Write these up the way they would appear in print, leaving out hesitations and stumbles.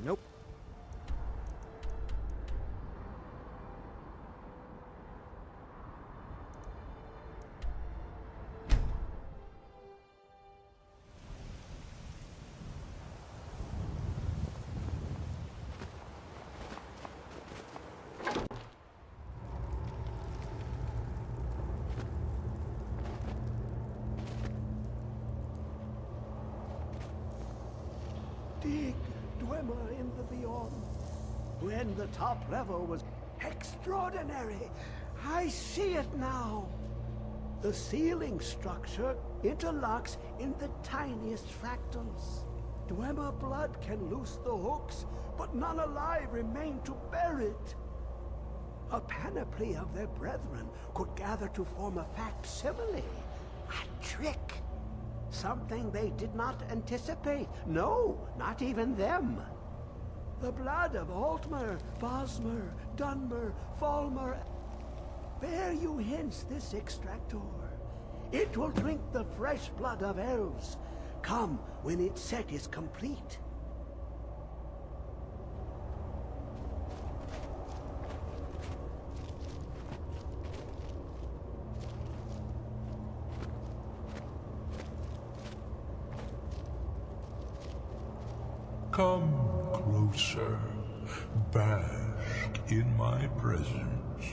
Nope. Dig, Dwemer in the beyond. When the top level was extraordinary, I see it now. The ceiling structure interlocks in the tiniest fractals. Dwemer blood can loose the hooks, but none alive remain to bear it. A panoply of their brethren could gather to form a facsimile, a trick. Something they did not anticipate. No, not even them. The blood of Altmer, Bosmer, Dunmer, Falmer. Bear you hence this extractor. It will drink the fresh blood of elves. Come when its set is complete. Come closer, bask in my presence.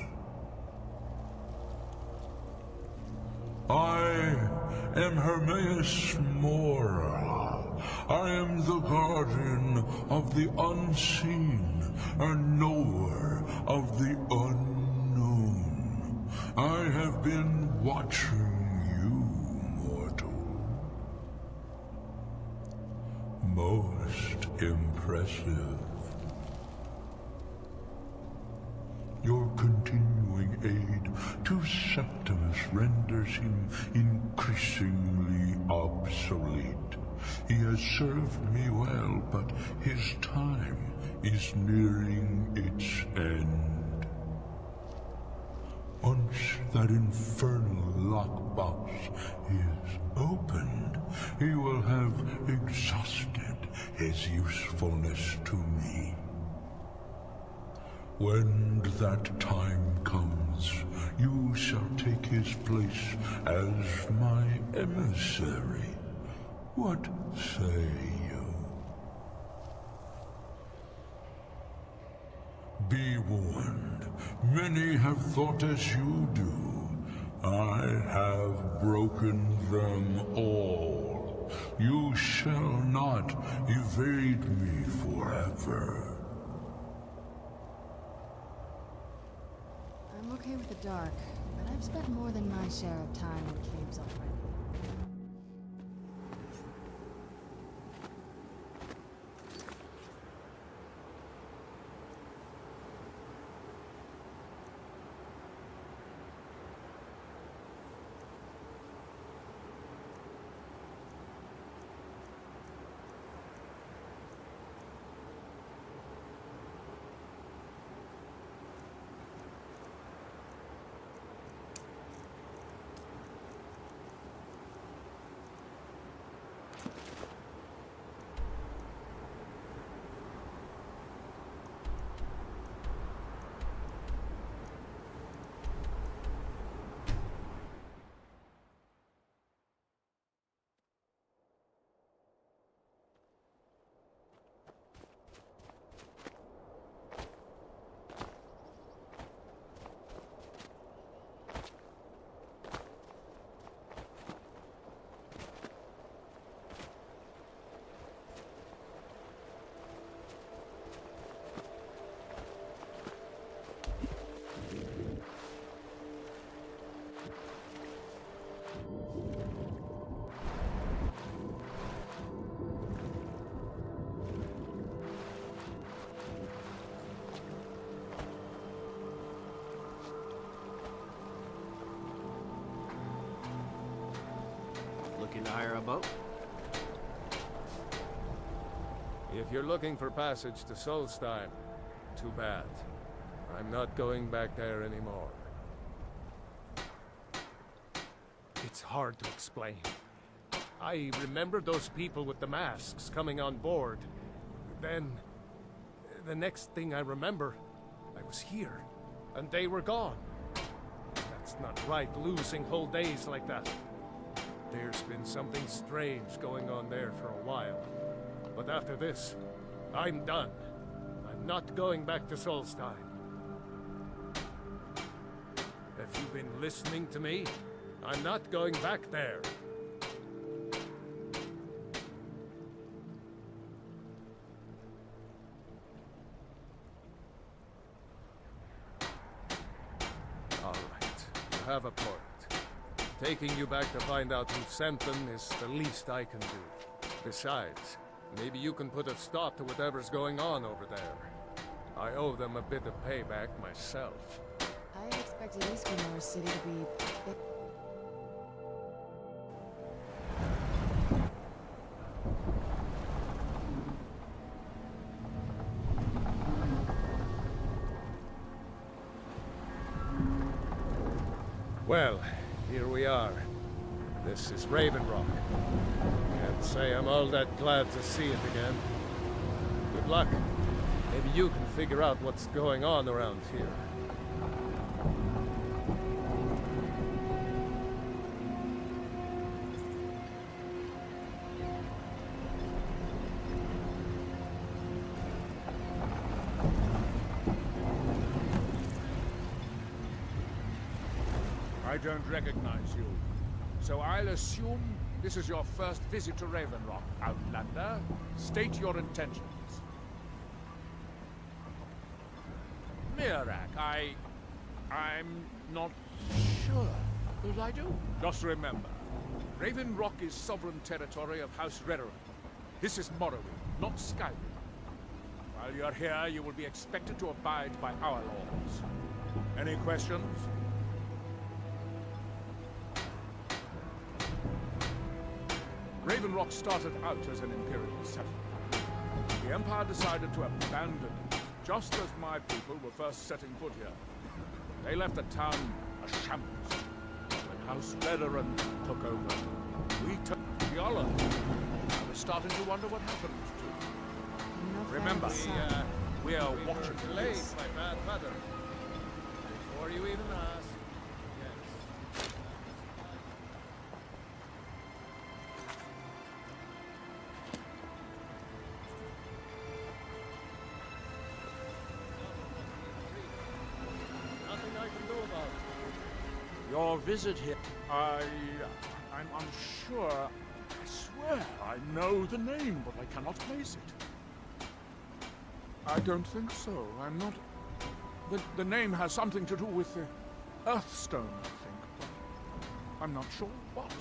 I am Hermaeus Mora. I am the guardian of the unseen, a knower of the unknown. I have been watching you, mortal. Most impressive. Your continuing aid to Septimus renders him increasingly obsolete. He has served me well, but his time is nearing its end. Once that infernal lockbox is opened, he will have exhausted his usefulness to me. When that time comes, you shall take his place as my emissary. What say you? Be warned, many have thought as you do. I have broken them all. You shall not evade me forever. I'm okay with the dark, but I've spent more than my share of time in caves already. Looking to hire a boat? If you're looking for passage to Solstein, too bad. I'm not going back there anymore. It's hard to explain. I remember those people with the masks coming on board. Then, The next thing I remember, I was here, and they were gone. That's not right, losing whole days like that. There's been something strange going on there for a while. But after this, I'm done. I'm not going back to Solstein. Have you been listening to me? I'm not going back there. All right, you have a point. Taking you back to find out who sent them is the least I can do. Besides, maybe you can put a stop to whatever's going on over there. I owe them a bit of payback myself. I expected Eastmore City to be big. Well, here we are. This is Raven Rock. Can't say I'm all that glad to see it again. Good luck. Maybe you can figure out what's going on around here. I don't recognize you. So I'll assume this is your first visit to Raven Rock, Outlander. State your intentions. Mirak, I'm not sure. Will I do? Just remember, Raven Rock is sovereign territory of House Redoran. This is Morrowind, not Skyrim. While you're here, you will be expected to abide by our laws. Any questions? Raven Rock started out as an Imperial settlement. The Empire decided to abandon it, just as my people were first setting foot here. They left the town a shambles. When House Redoran took over, we took the island. I was starting to wonder what happened to. Remember, we are watching Delayed this. by bad weather. Before you even ask. Yes. Nothing I can do about it. Your visit here, I'm unsure. I swear I know the name, but I cannot place it. I don't think so. I'm not. The name has something to do with the Earthstone, I think, but I'm not sure what.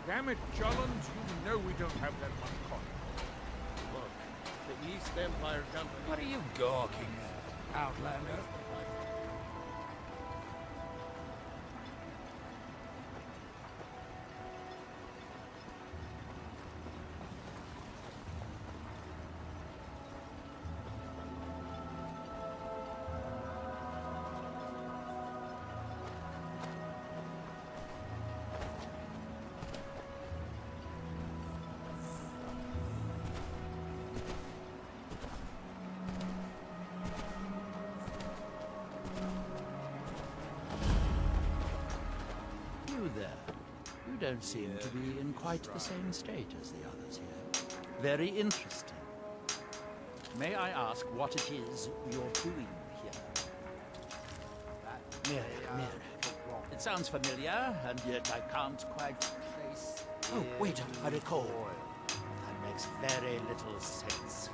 Damn it, Jolland, you know we don't have that much coin. Look, the East Empire Company. What are you gawking at, Outlander? You there. You don't seem to be in quite the same state as the others here. Very interesting. May I ask what it is you're doing here? Merrick. It sounds familiar, and yet I can't quite place... Oh, wait, I recall. That makes very little sense.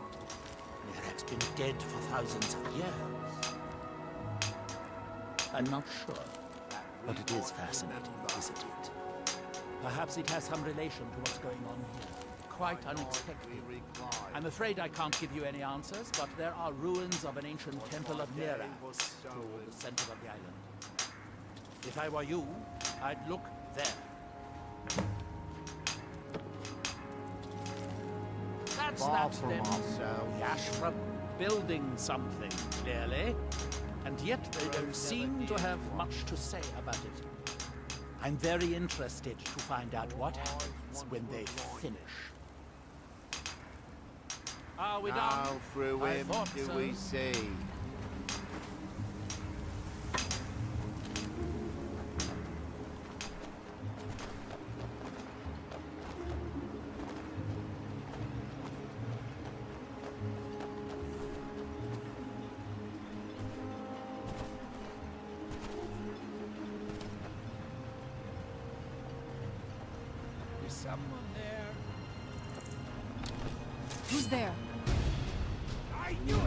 Merrick's been dead for thousands of years. I'm not sure. But it is fascinating, isn't it? Perhaps it has some relation to what's going on here. Quite unexpected. I'm afraid I can't give you any answers, but there are ruins of an ancient temple of Mirax to the center of the island. If I were you, I'd look there. That's that then. Yashram building something, clearly. And yet they don't seem to have much to say about it. I'm very interested to find out what happens when they finish. Are we done? How through I him thought do so. we see? Is someone there? Who's there? I knew it!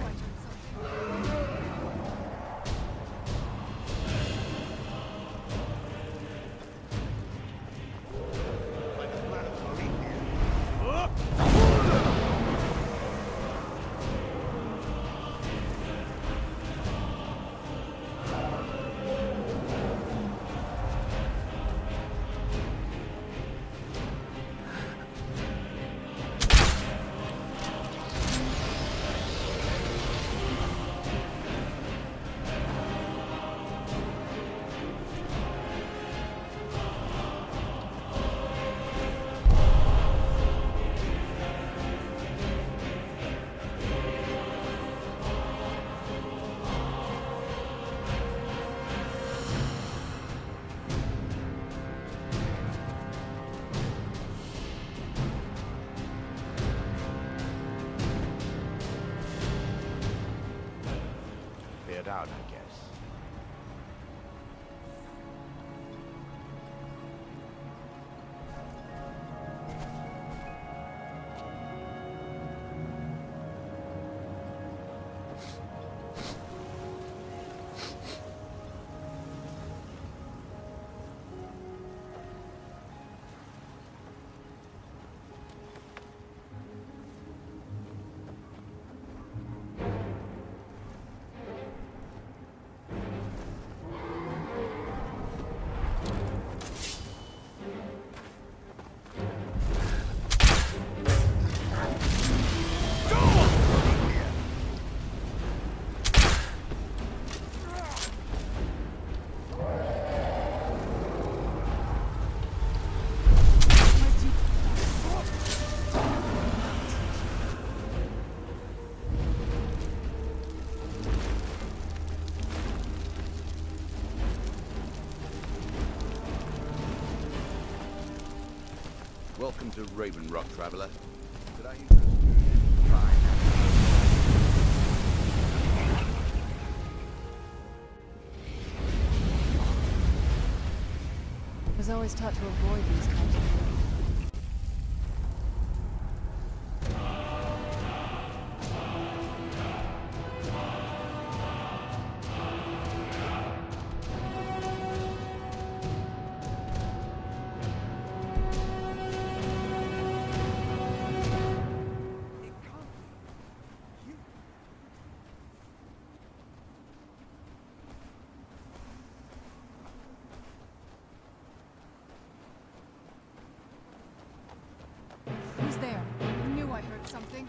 Cleared out, I guess. Welcome to Raven Rock, traveler. Could I interest you in I was always taught to avoid these kinds of things. Who's there? I knew I heard something.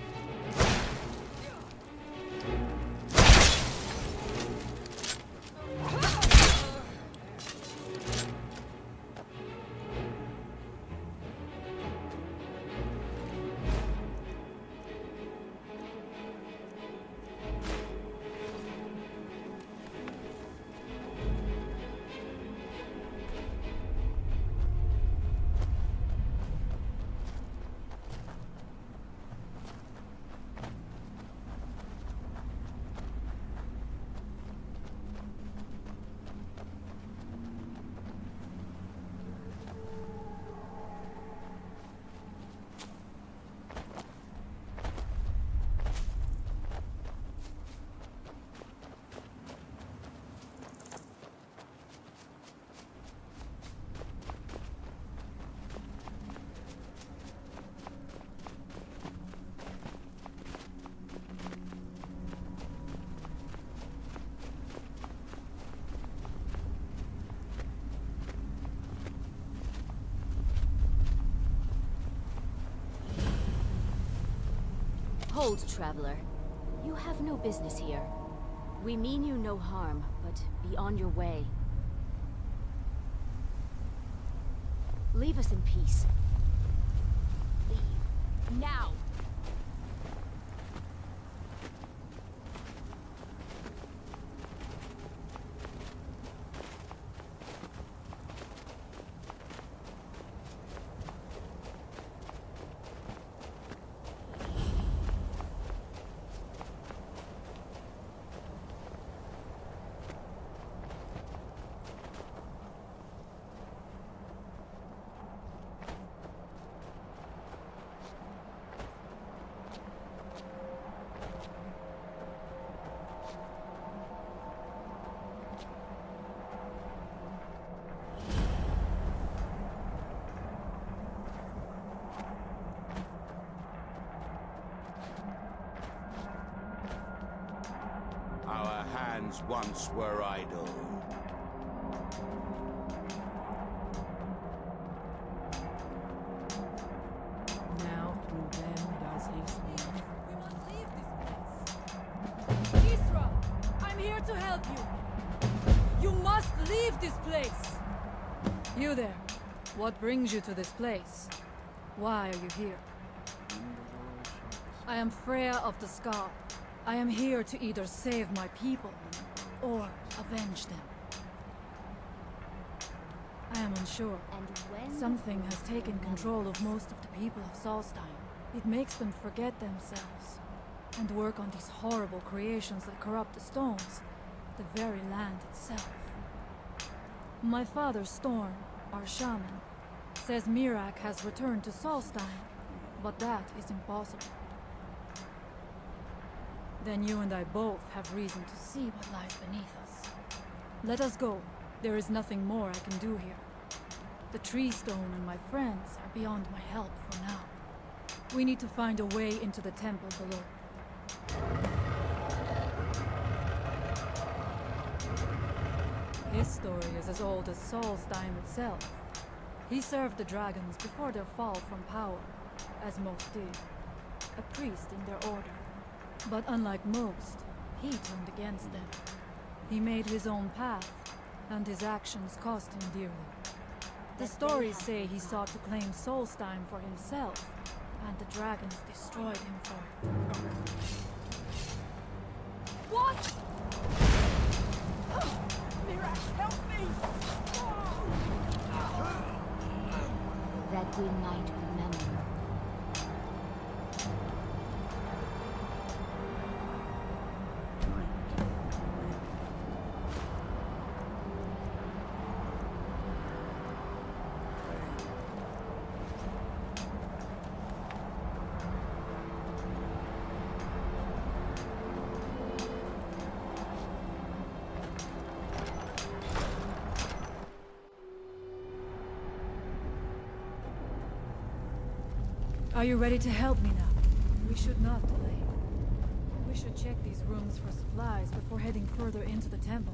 Hold, traveler. You have no business here. We mean you no harm, but be on your way. Leave us in peace. Leave. Now! hands once were idle. Now through them does he speak. We must leave this place. Isra, I'm here to help you. You must leave this place. You there. What brings you to this place? Why are you here? I am Freya of the Scar. I am here to either save my people or avenge them. I am unsure. And when Something has taken control of most of the people of Solstein. It makes them forget themselves and work on these horrible creations that corrupt the stones, the very land itself. My father, Storm, our shaman, says Mirak has returned to Solstein, but that is impossible. Then you and I both have reason to see what lies beneath us. Let us go. There is nothing more I can do here. The tree stone and my friends are beyond my help for now. We need to find a way into the temple below. His story is as old as Solstein itself. He served the dragons before their fall from power, as most did. A priest in their order. But unlike most, he turned against them. He made his own path, and his actions cost him dearly. The stories say he sought to claim Solstein for himself, and the dragons destroyed him for it. What? Mirak, help me! that we might remember. Are you ready to help me now? We should not delay. We should check these rooms for supplies before heading further into the temple.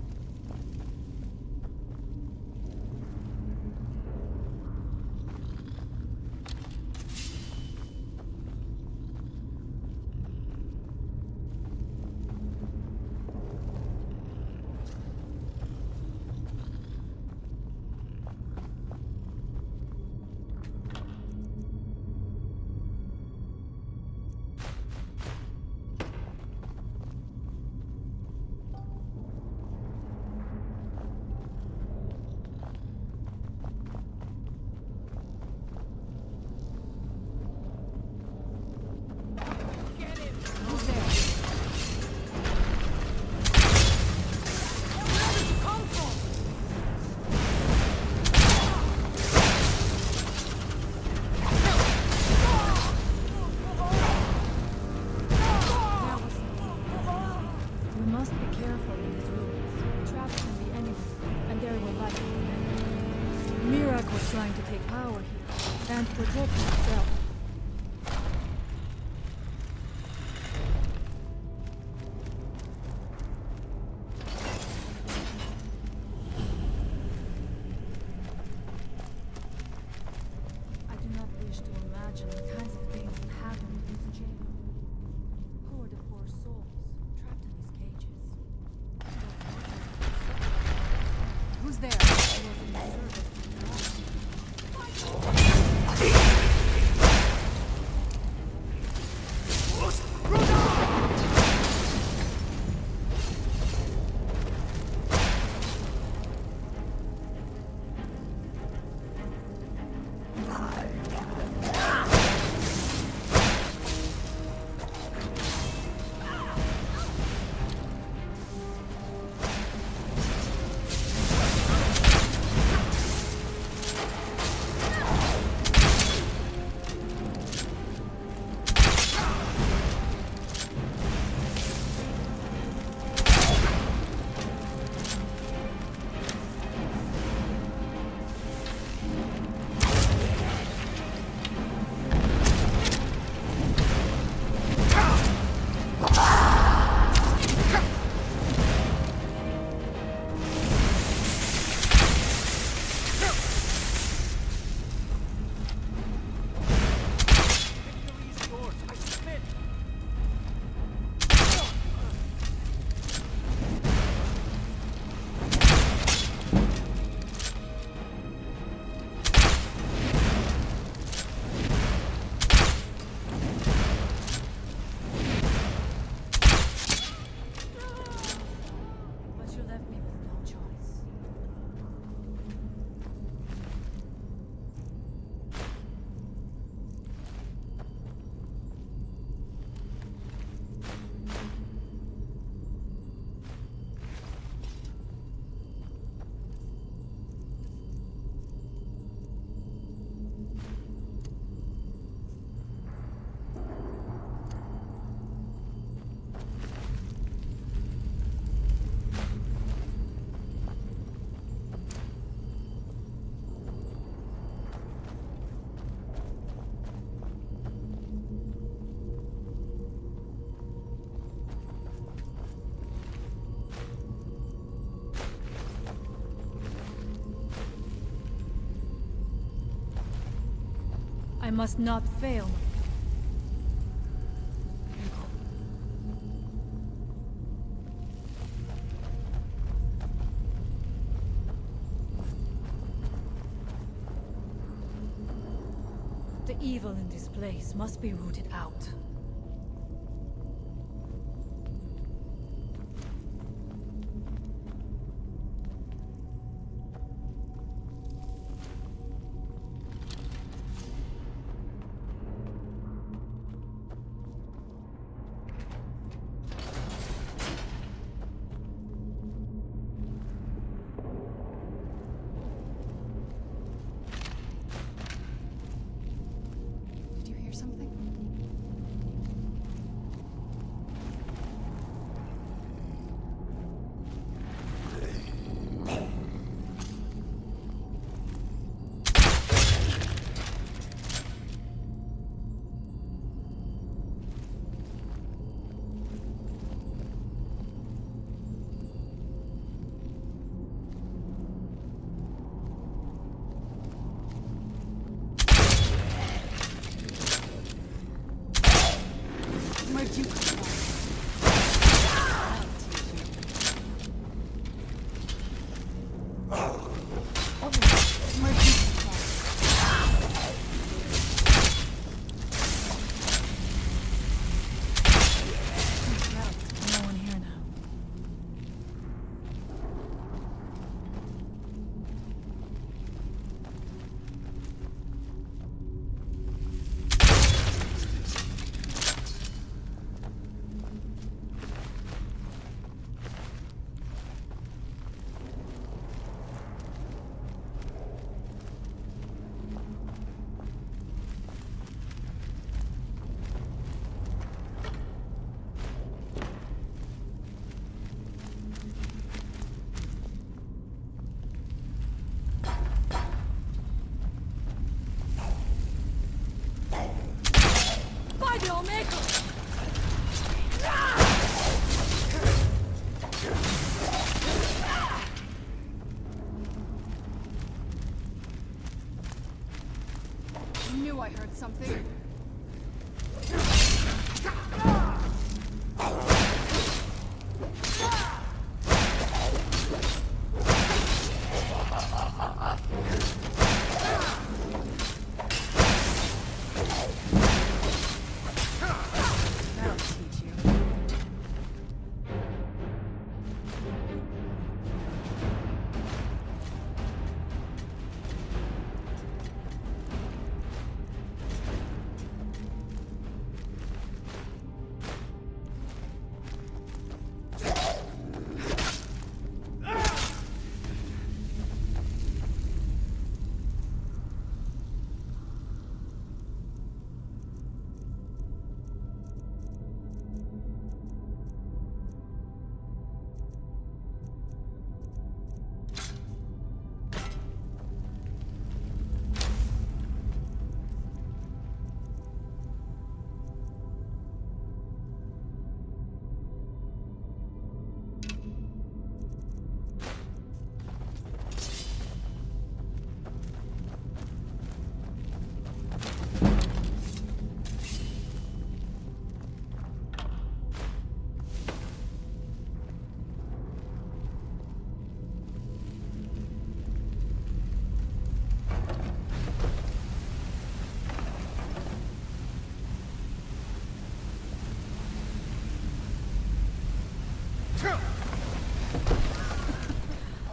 Mirak was trying to take power here and protect himself. I do not wish to imagine the kinds of things that happened in this jail. Who are the poor souls trapped in these cages? Who's there? I was in the service. must not fail. The evil in this place must be rooted out. Did you hear something? Where'd you come from? Where'd you come from? No one here now. By the Omega! I knew I heard something. That'll teach you.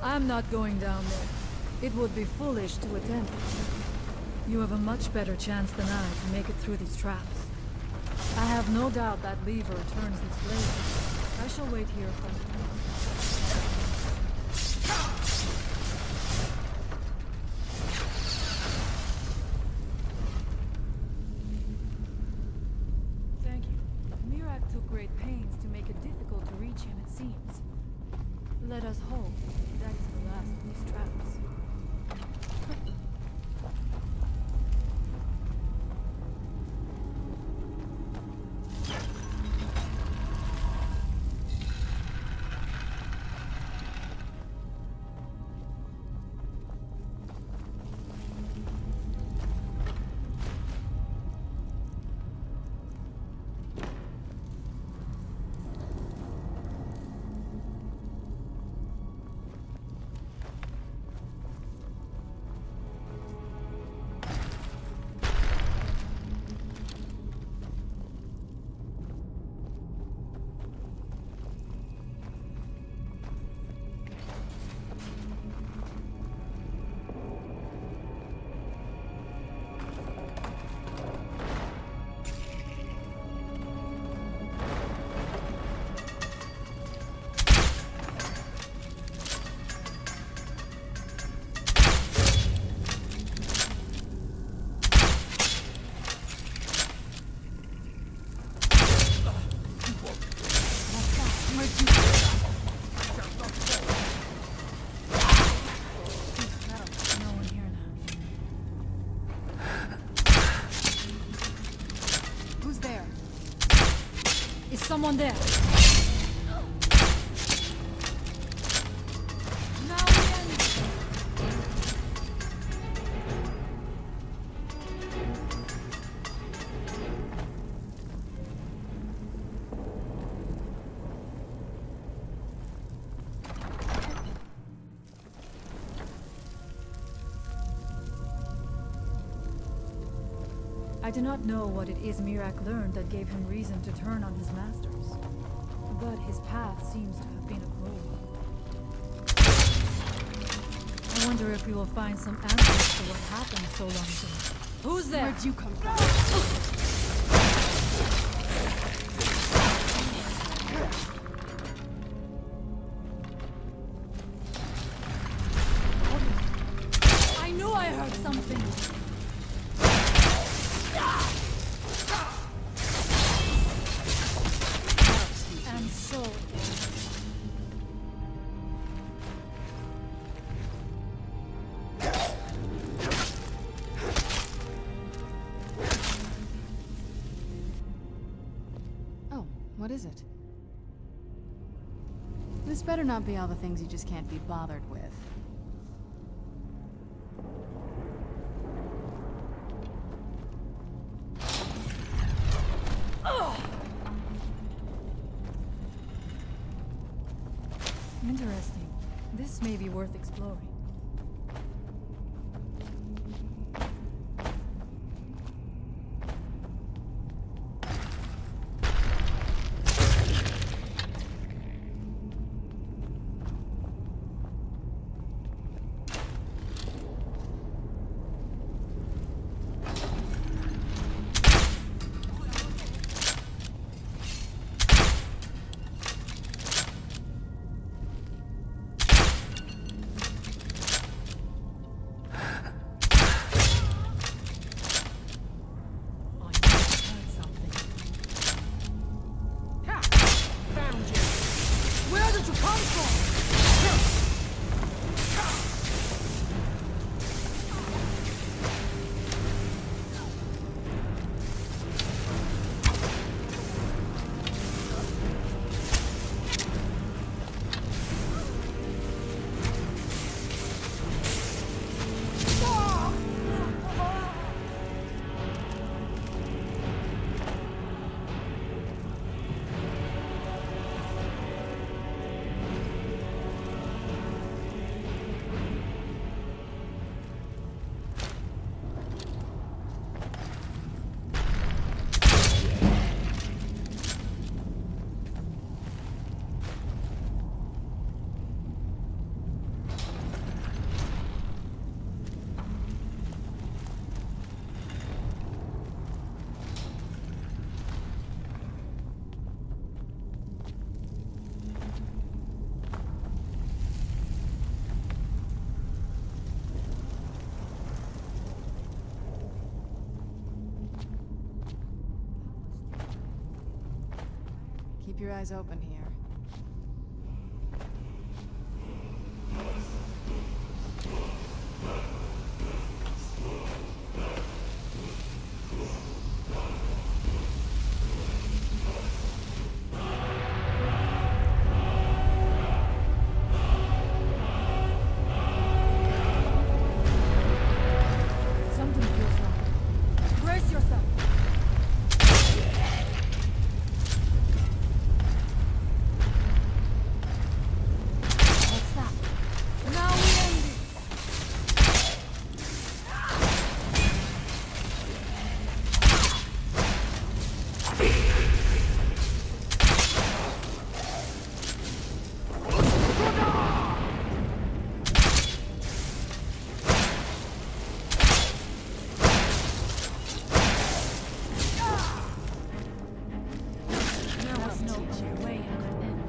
I'm not going down there. It would be foolish to attempt it. You have a much better chance than I to make it through these traps. I have no doubt that lever turns this blade. I shall wait here for you. Thank you. Mirak took great pains to make it difficult to reach him, it seems. Let us hope that is the last of these traps. Is someone there? Now we end. I do not know what it is Mirak learned that gave him reason to turn on his masters, but his path seems to have been a cruel one. I wonder if we will find some answers to what happened so long ago. Who's there? Where'd you come from? I knew I heard something! And so... Oh, what is it? This better not be all the things you just can't be bothered with. Interesting. This may be worth exploring. Keep your eyes open here. Something feels wrong. Brace yourself! What's that? Now we end it! There was no other way it could end.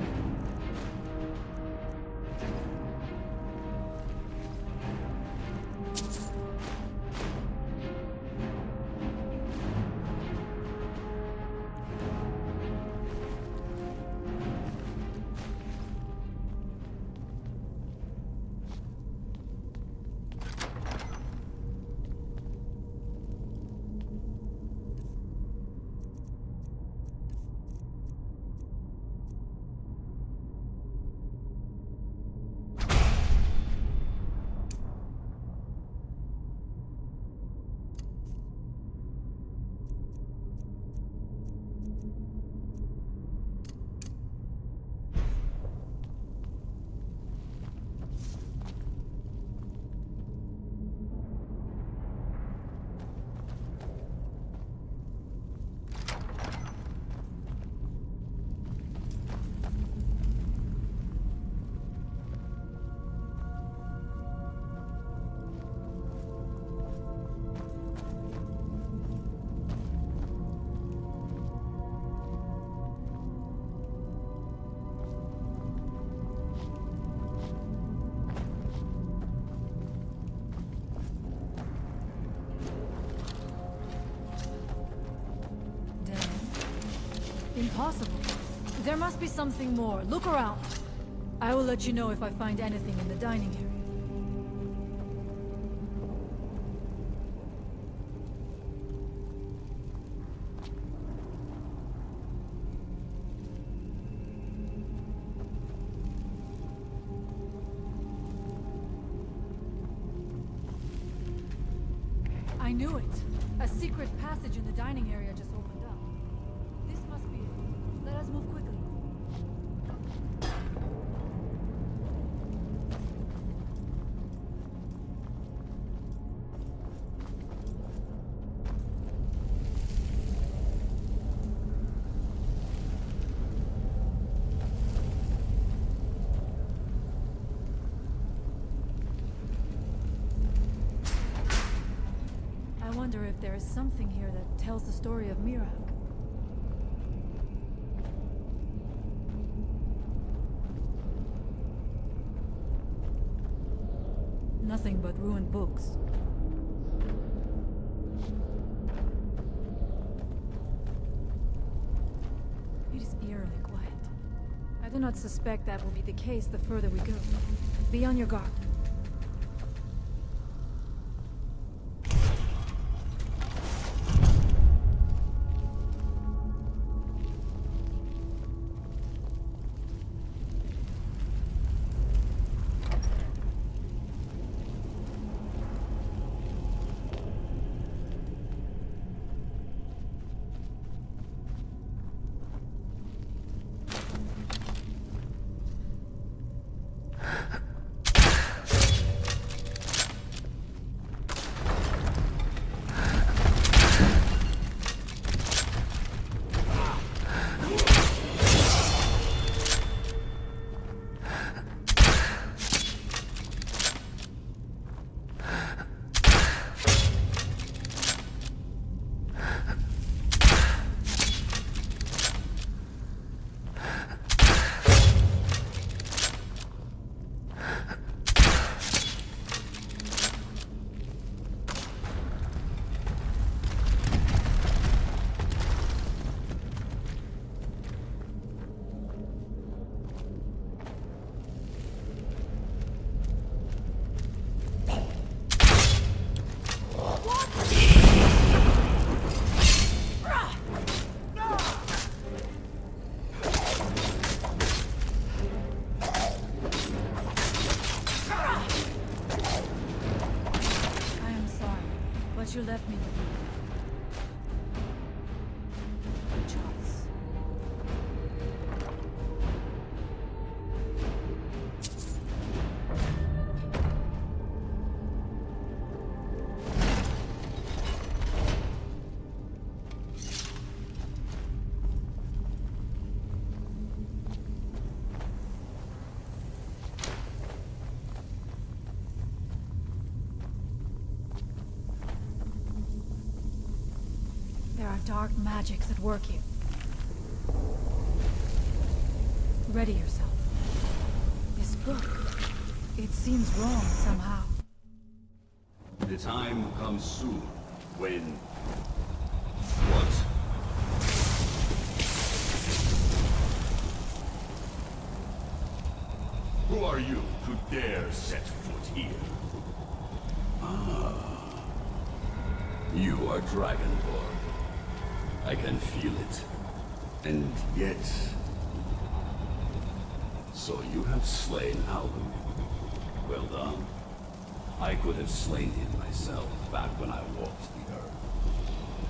Impossible. There must be something more. Look around. I will let you know if I find anything in the dining area. I knew it. A secret passage in the dining area just opened up. This must be it. Let us move quickly. I wonder if there is something here that tells the story of Mirak. Nothing but ruined books. It is eerily quiet. I do not suspect that will be the case the further we go. Be on your guard. You left me with a choice. There are dark magics at work here. Ready yourself. This book, it seems wrong somehow. The time comes soon when... What? Who are you to dare set foot here? You are Dragonborn. I can feel it. And yet... So you have slain Alvin. Well done. I could have slain him myself back when I walked the earth.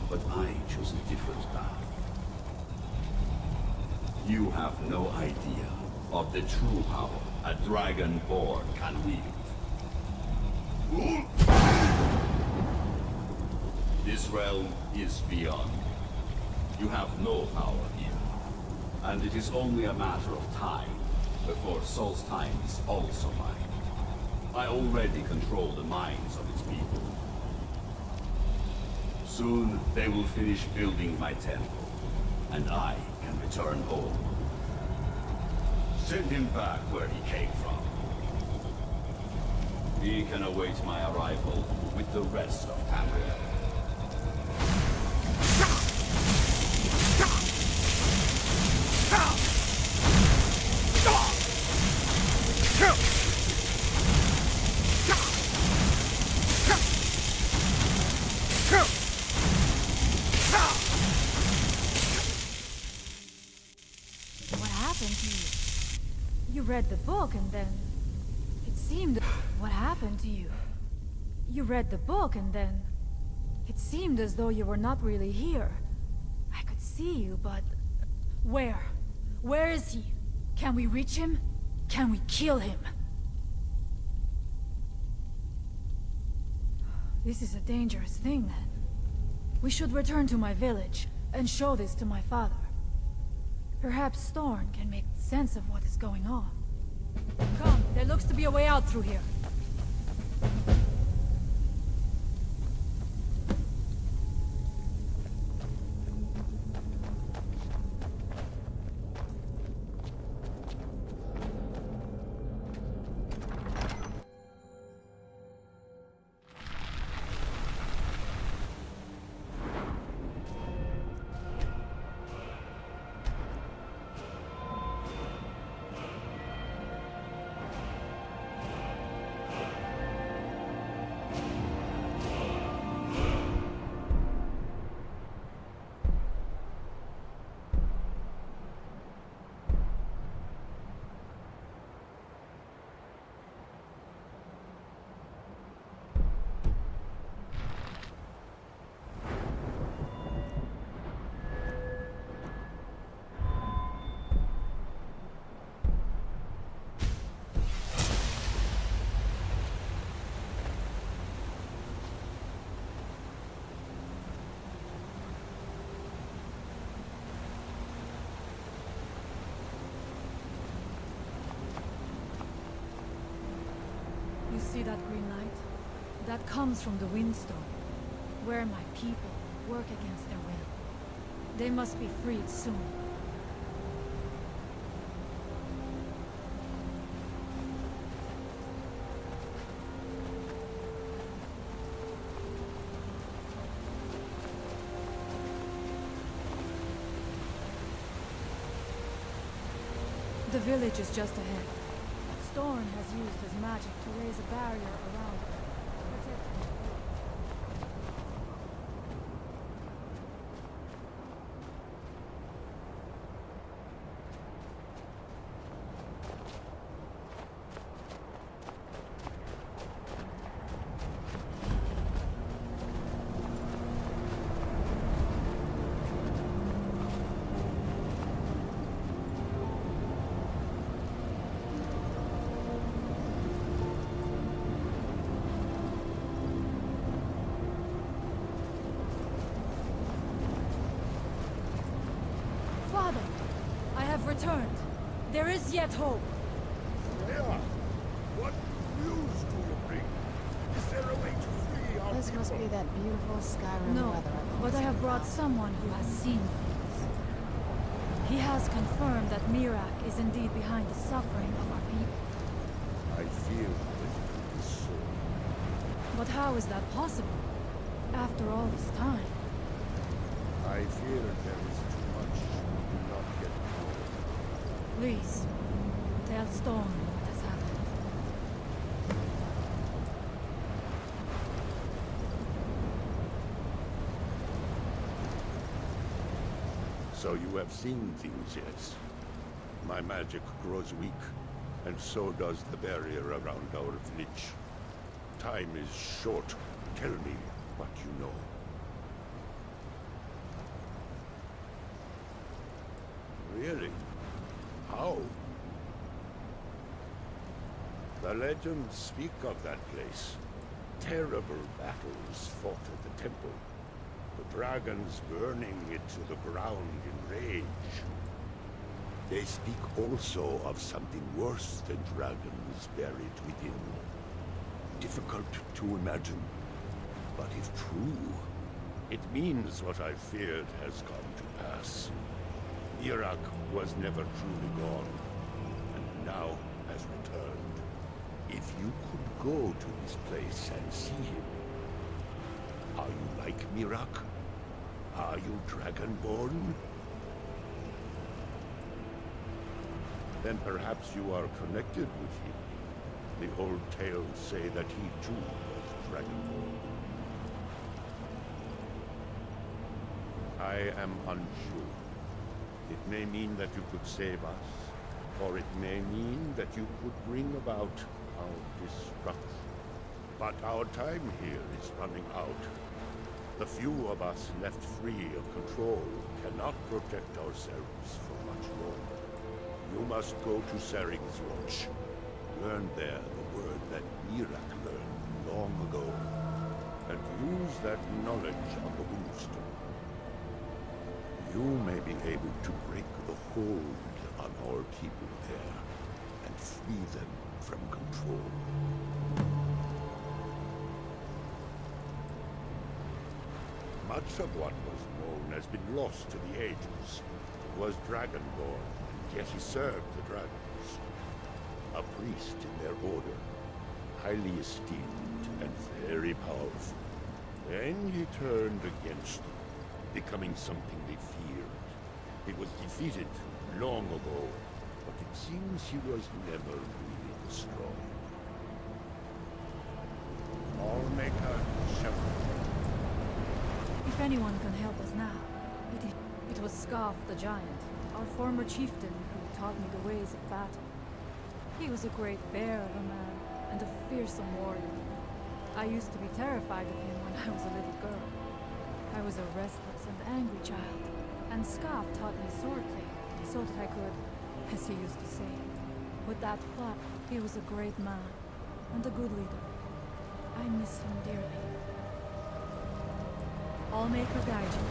But I chose a different path. You have no idea of the true power a Dragonborn can wield. This realm is beyond. You have no power here. And it is only a matter of time before Solstheim is also mine. I already control the minds of its people. Soon they will finish building my temple, and I can return home. Send him back where he came from. He can await my arrival with the rest of Tamriel. happened to you? You read the book and then... It seemed... What happened to you? You read the book and then... It seemed as though you were not really here. I could see you, but... Where? Where is he? Can we reach him? Can we kill him? This is a dangerous thing, then. We should return to my village and show this to my father. Perhaps Thorn can make sense of what is going on. Come, there looks to be a way out through here. You see that green light? That comes from the Windstone, where my people work against their will. They must be freed soon. The village is just ahead. Storm has used his magic to raise a barrier around it. Protect it. Father, I have returned. There is yet hope. Yeah. What news do you bring? Is there a way to free our This must be that beautiful Skyrim No, weather I've but I always have brought about. someone who has seen things. He has confirmed that Mirak is indeed behind the suffering of our people. I fear that it is so. But how is that possible? After all this time? I fear there is too much we do not yet know. Please, tell Storm what has happened. So you have seen things, yes? My magic grows weak, and so does the barrier around our village. Time is short. Tell me what you know. Really? How? The legends speak of that place. Terrible battles fought at the temple. The dragons burning it to the ground in rage. They speak also of something worse than dragons buried within. Difficult to imagine. But if true, it means what I feared has come to pass. Mirak was never truly gone, and now has returned. If you could go to this place and see him, are you like Mirak? Are you Dragonborn? Then perhaps you are connected with him. The old tales say that he too was Dragonborn. I am unsure. It may mean that you could save us, or it may mean that you could bring about our destruction. But our time here is running out. The few of us left free of control cannot protect ourselves for much longer. You must go to Saring's Watch. Learn there the word that Mirak learned long ago, and use that knowledge on the Windstone. You may be able to break the hold on our people there, and free them from control. Much of what was known has been lost to the ages. He was dragonborn, yet he served the dragons. A priest in their order, highly esteemed and very powerful. Then he turned against them, becoming something they feared. He was defeated long ago, but it seems he was never really destroyed. Lawmaker Shepherd. If anyone can help us now, it was Scarf the Giant, our former chieftain who taught me the ways of battle. He was a great bear of a man, and a fearsome warrior. I used to be terrified of him when I was a little girl. I was a restless and angry child, and Scarf taught me swordplay, so that I could, as he used to say, put that flat. He was a great man, and a good leader. I miss him dearly. I'll make her guide you.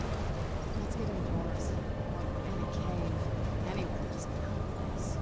Let's get indoors. Or in a cave. Anywhere, just get out of this.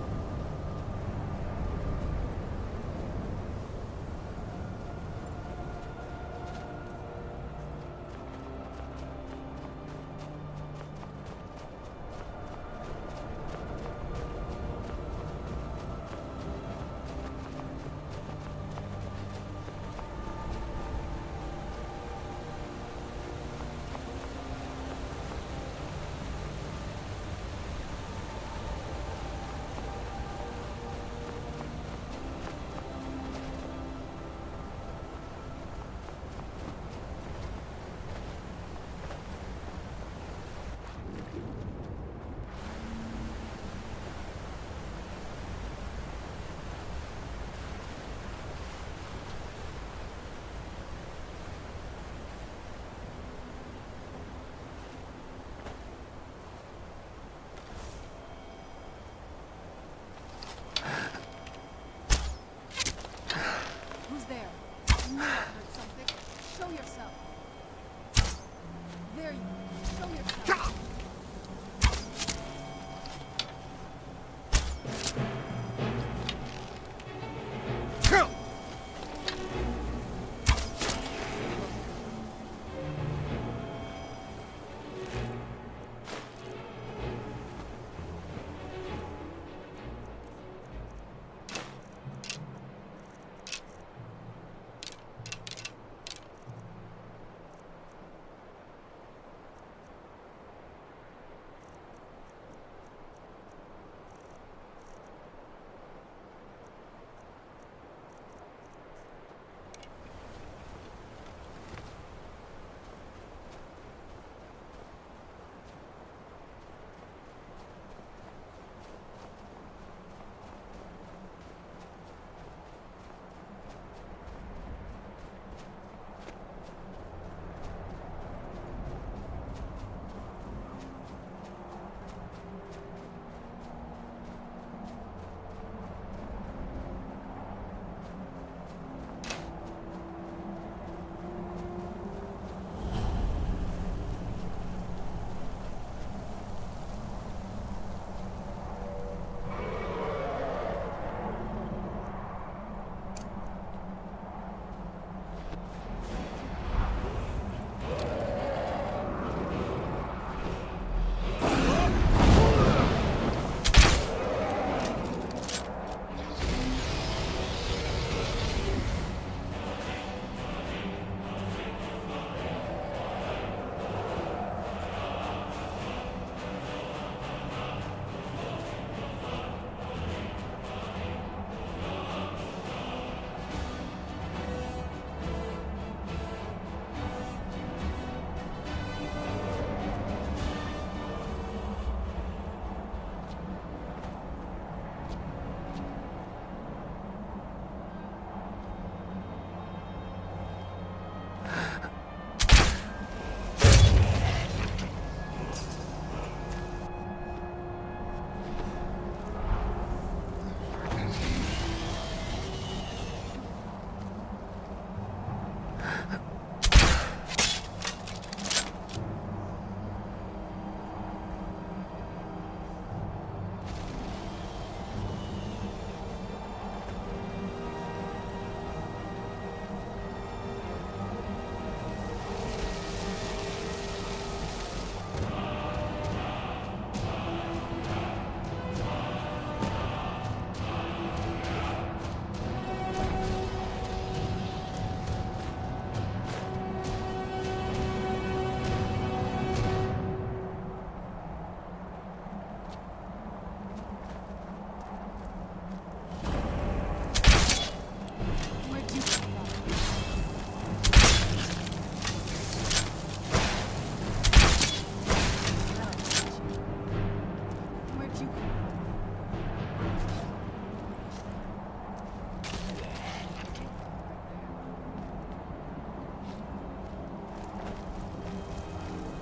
Where'd you come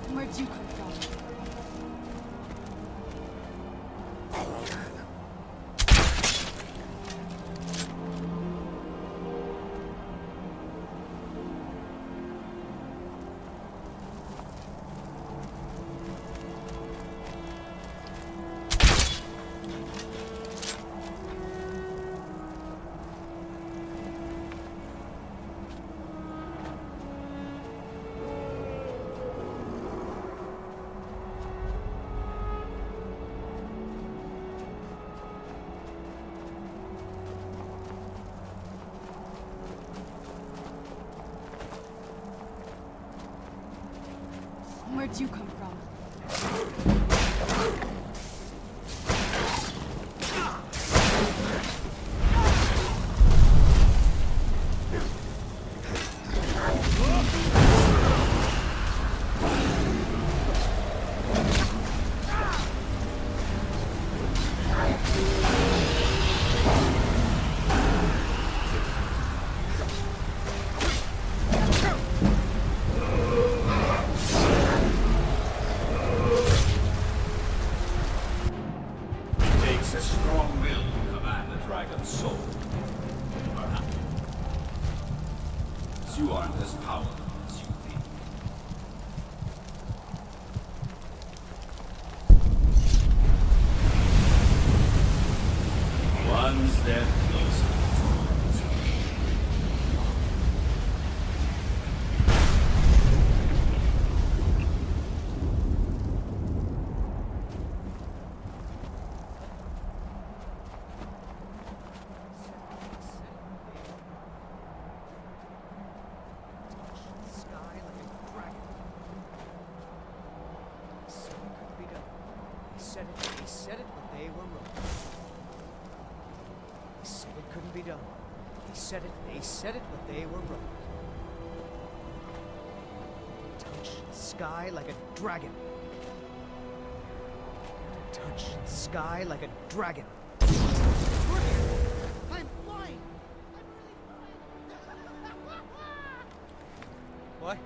And where'd you come from? Where'd you come from? It takes a strong will to command the dragon's soul. Perhaps. You aren't as powerful as you think. One step closer. Sky like a dragon. Something could be done. He said it, but they were wrong. He said it couldn't be done. They said it, but they were wrong. Touch the sky like a dragon. Touch the sky like a dragon. I'm flying! What?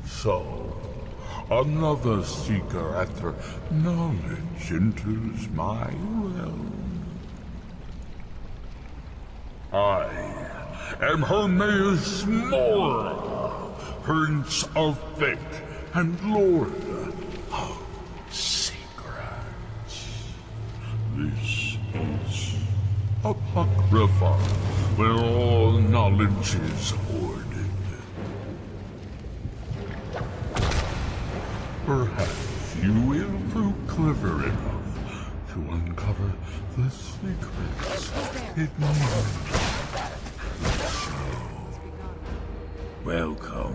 So, another seeker after knowledge enters my realm. I am Hermaeus Mora, Prince of Fate and Lord of Secrets. This is Apocrypha, where all knowledge is hoarded. Perhaps you will prove clever enough to uncover the secrets hidden. So, welcome.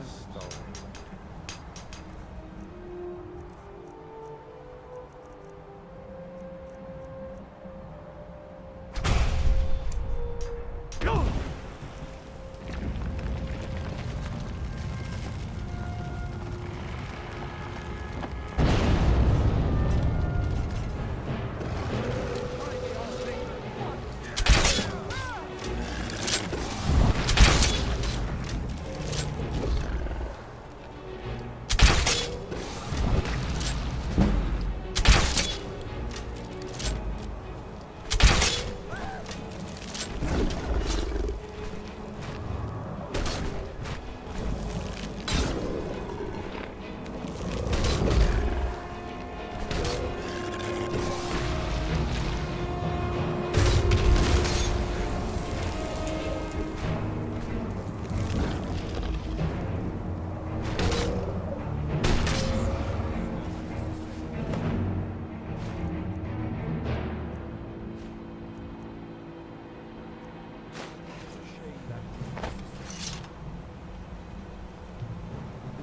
Stone.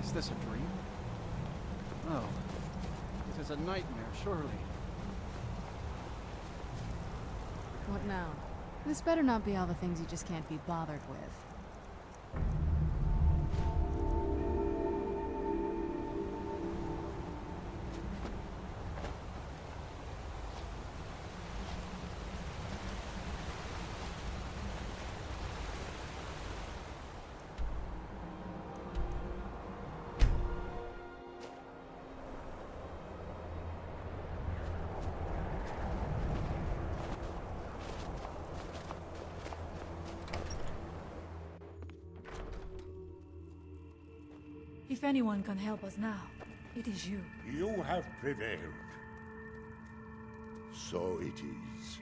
Is this a dream? Oh, it is a nightmare, surely. What now? This better not be all the things you just can't be bothered with. If anyone can help us now, it is you. You have prevailed. So it is.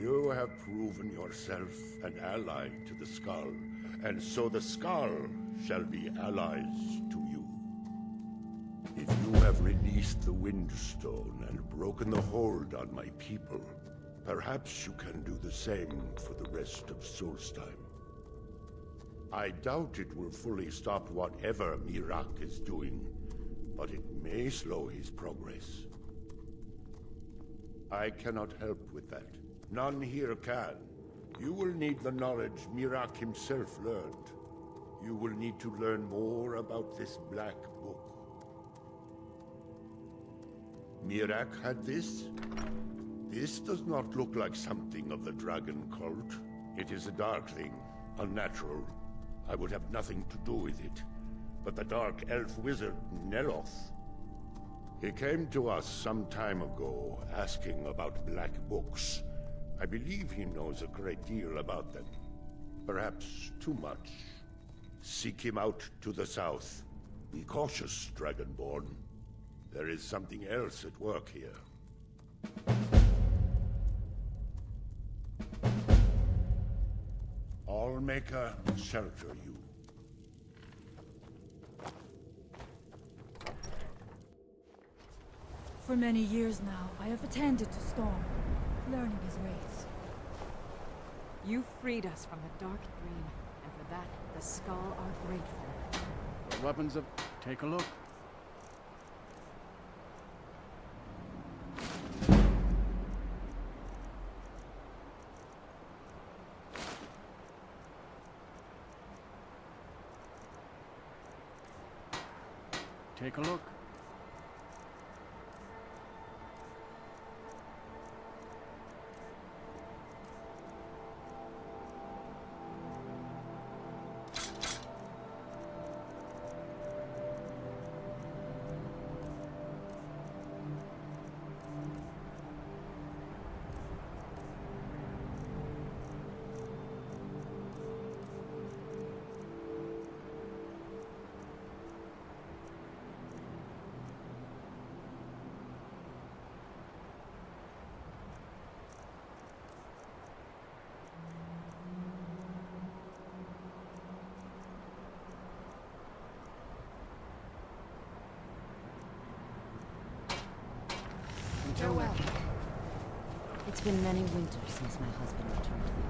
You have proven yourself an ally to the Skull, and so the Skull shall be allies to you. If you have released the Windstone and broken the hold on my people, perhaps you can do the same for the rest of Solstheim. I doubt it will fully stop whatever Miraak is doing, but it may slow his progress. I cannot help with that. None here can. You will need the knowledge Miraak himself learned. You will need to learn more about this Black Book. Miraak had this? This does not look like something of the Dragon Cult. It is a Darkling, unnatural. I would have nothing to do with it. But the Dark Elf wizard, Neloth, he came to us some time ago, asking about Black Books. I believe he knows a great deal about them. Perhaps too much. Seek him out to the south. Be cautious, Dragonborn. There is something else at work here. Allmaker, shelter you. For many years now, I have attended to Storm, learning his ways. You freed us from the Dark Dream, and for that, the Skull are grateful. The weapons of... Take a look. Take a look. Farewell. It's been many winters since my husband returned to me.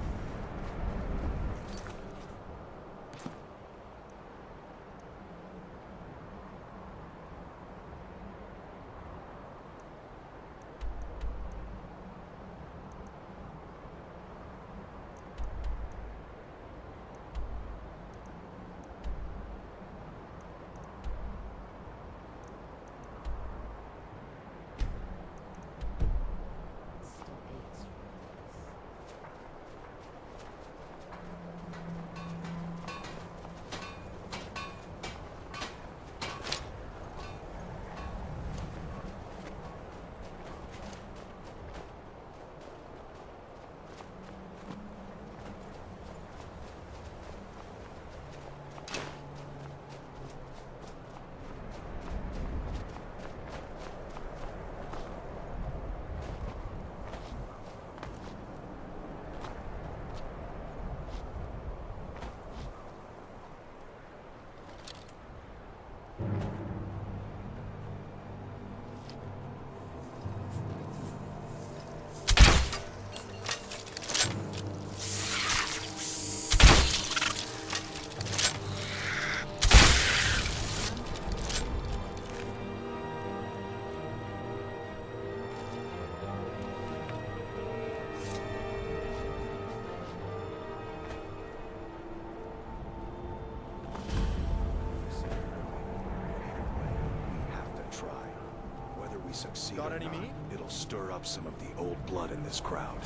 succeed Got or any not, meat? it'll stir up some of the old blood in this crowd.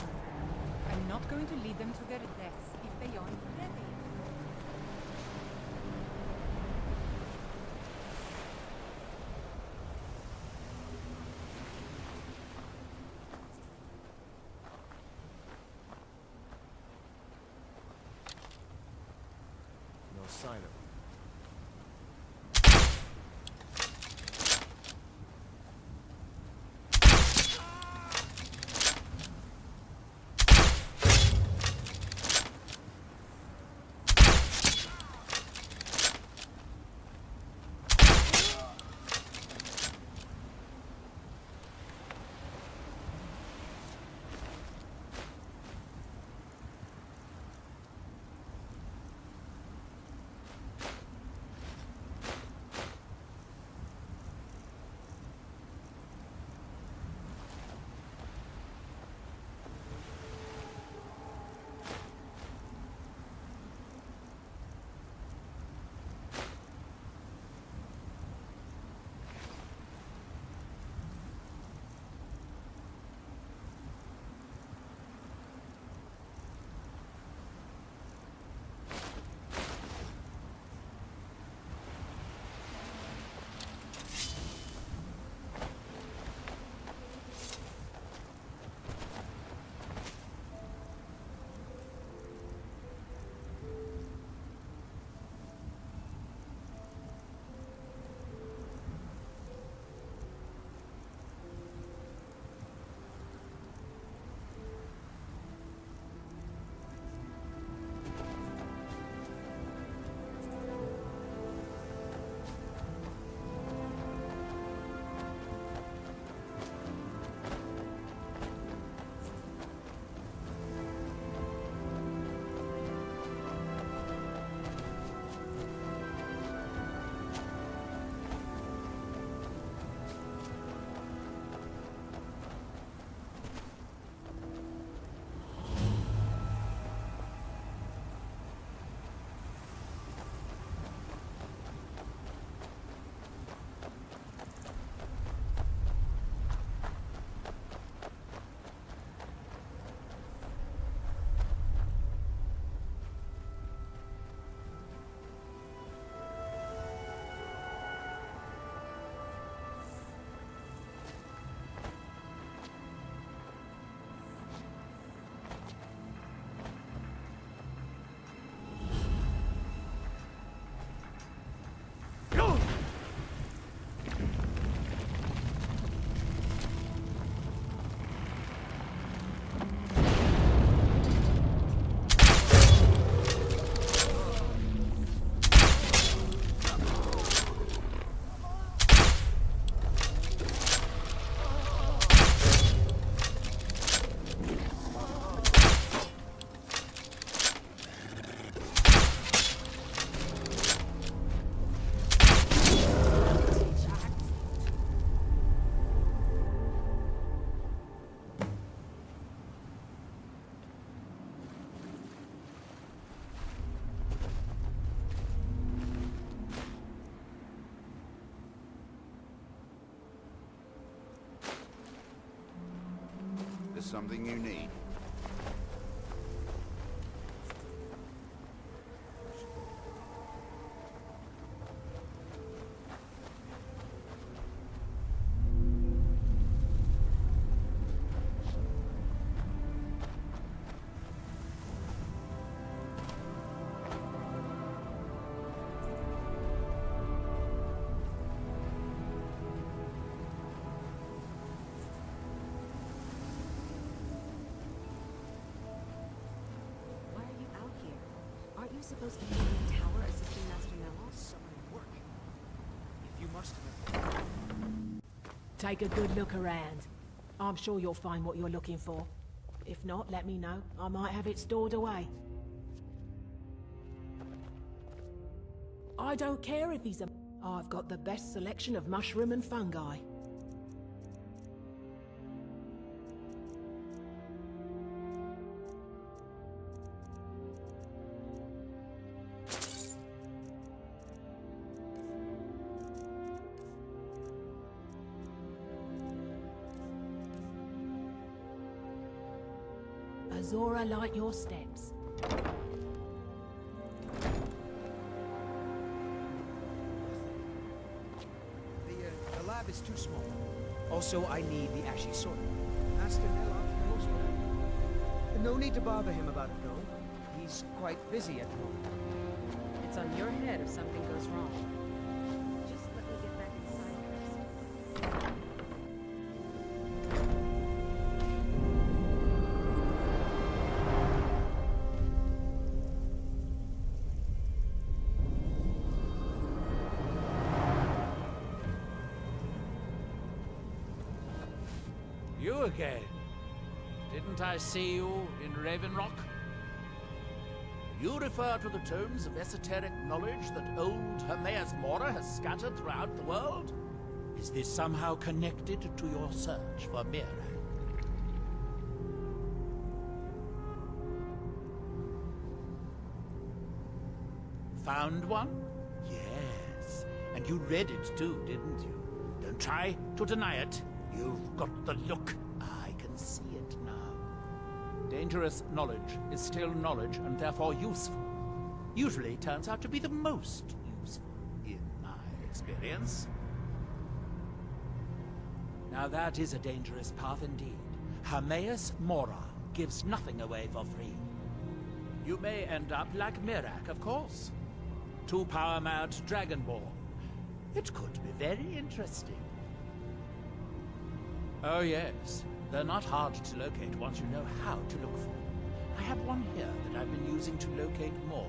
I'm not going to lead them to their deaths if they aren't ready. No sign of him. Something you need. Aren't you supposed to be in the tower assisting Master Mello? Summoning work. If you must have... Take a good look around. I'm sure you'll find what you're looking for. If not, let me know. I might have it stored away. I don't care if he's a... I've got the best selection of mushroom and fungi. Zora light your steps. The lab is too small. Also, I need the ashy sword. Master Neloth knows where. No need to bother him about it, though. He's quite busy at the moment. It's on your head if something goes wrong. Just let me get back inside first. You again? Didn't I see you in Raven Rock? You refer to the tomes of esoteric knowledge that old Hermaeus Mora has scattered throughout the world? Is this somehow connected to your search for Mira? Found one? Yes. And you read it too, didn't you? Don't try to deny it. You've got the look. I can see it now. Dangerous knowledge is still knowledge and therefore useful. Usually turns out to be the most useful, in my experience. Now that is a dangerous path indeed. Hermaeus Mora gives nothing away for free. You may end up like Mirak, of course. Too power-mad Dragonborn. It could be very interesting. Oh yes, they're not hard to locate once you know how to look for them. I have one here that I've been using to locate more.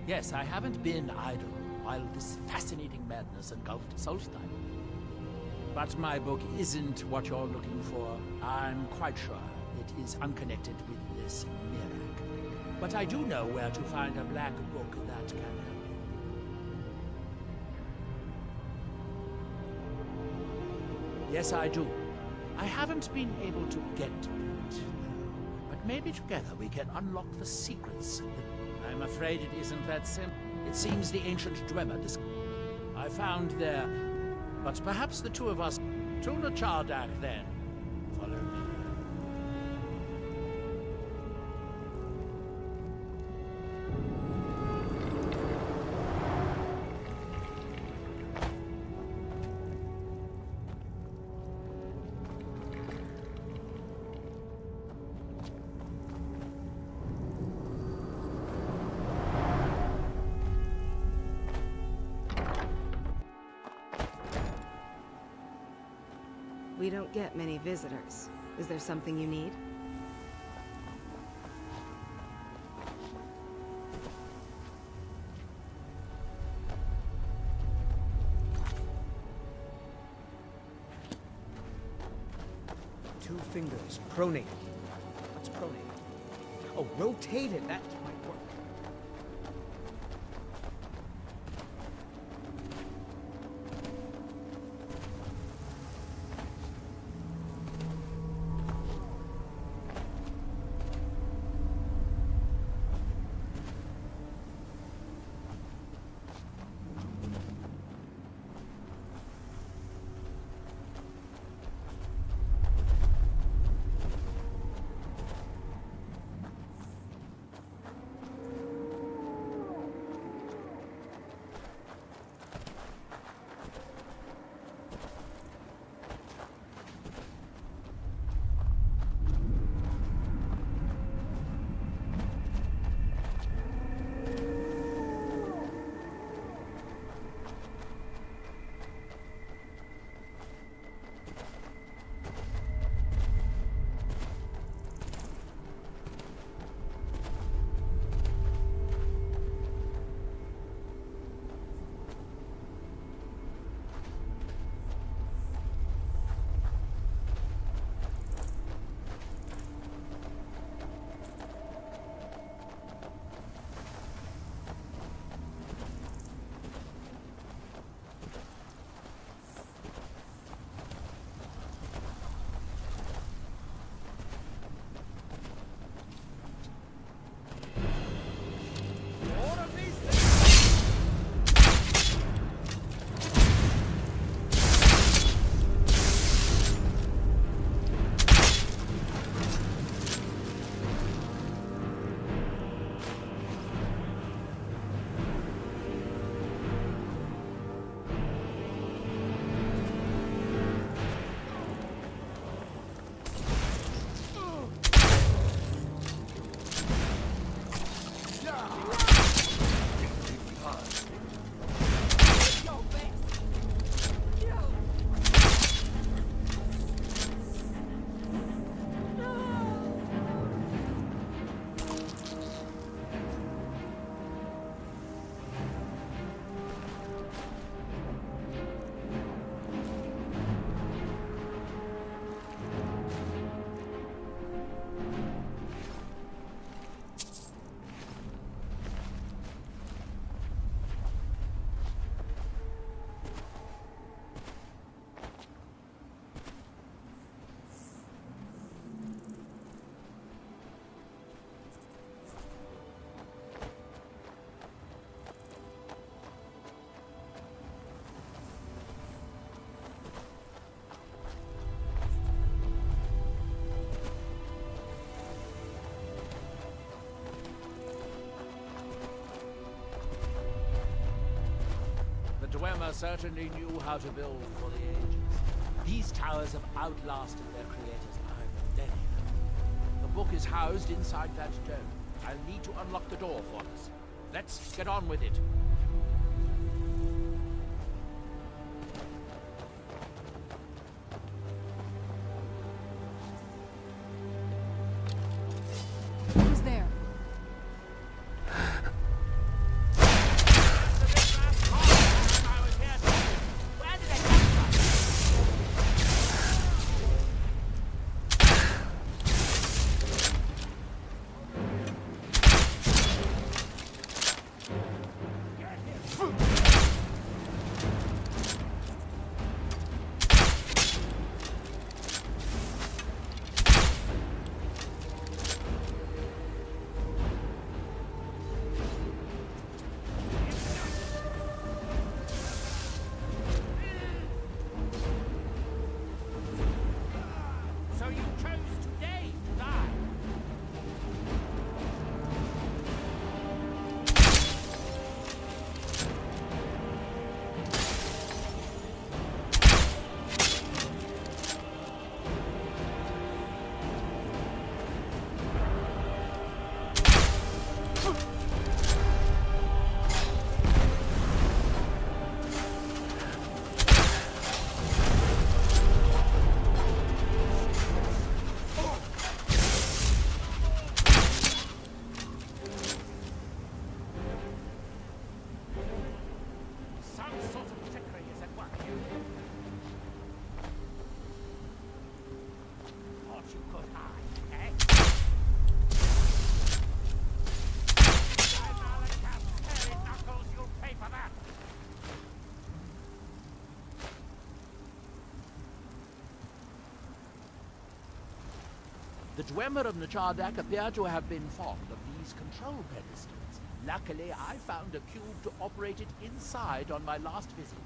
Yes, I haven't been idle while this fascinating madness engulfed Solstheim. But my book isn't what you're looking for. I'm quite sure it is unconnected with this Mirak. But I do know where to find a black book that can help you. Yes, I do. I haven't been able to get to it, but maybe together we can unlock the secrets. I'm afraid it isn't that simple. It seems the ancient Dwemer I found there, but perhaps the two of us to the Chardak then. Follow me. We don't get many visitors. Is there something you need? Two fingers, pronated. What's pronated? Oh, rotated, that might work. Dwemer certainly knew how to build for the ages. These towers have outlasted their creators by millennia. The book is housed inside that dome. I'll need to unlock the door for us. Let's get on with it. Who's there? So you chose today to die? Some sort of trickery is at work here. Thought you could hide, eh? Knuckles, you'll pay for that! The Dwemer of Nachardak appear to have been fond of these control pedestals. Luckily, I found a cube to operate it inside on my last visit.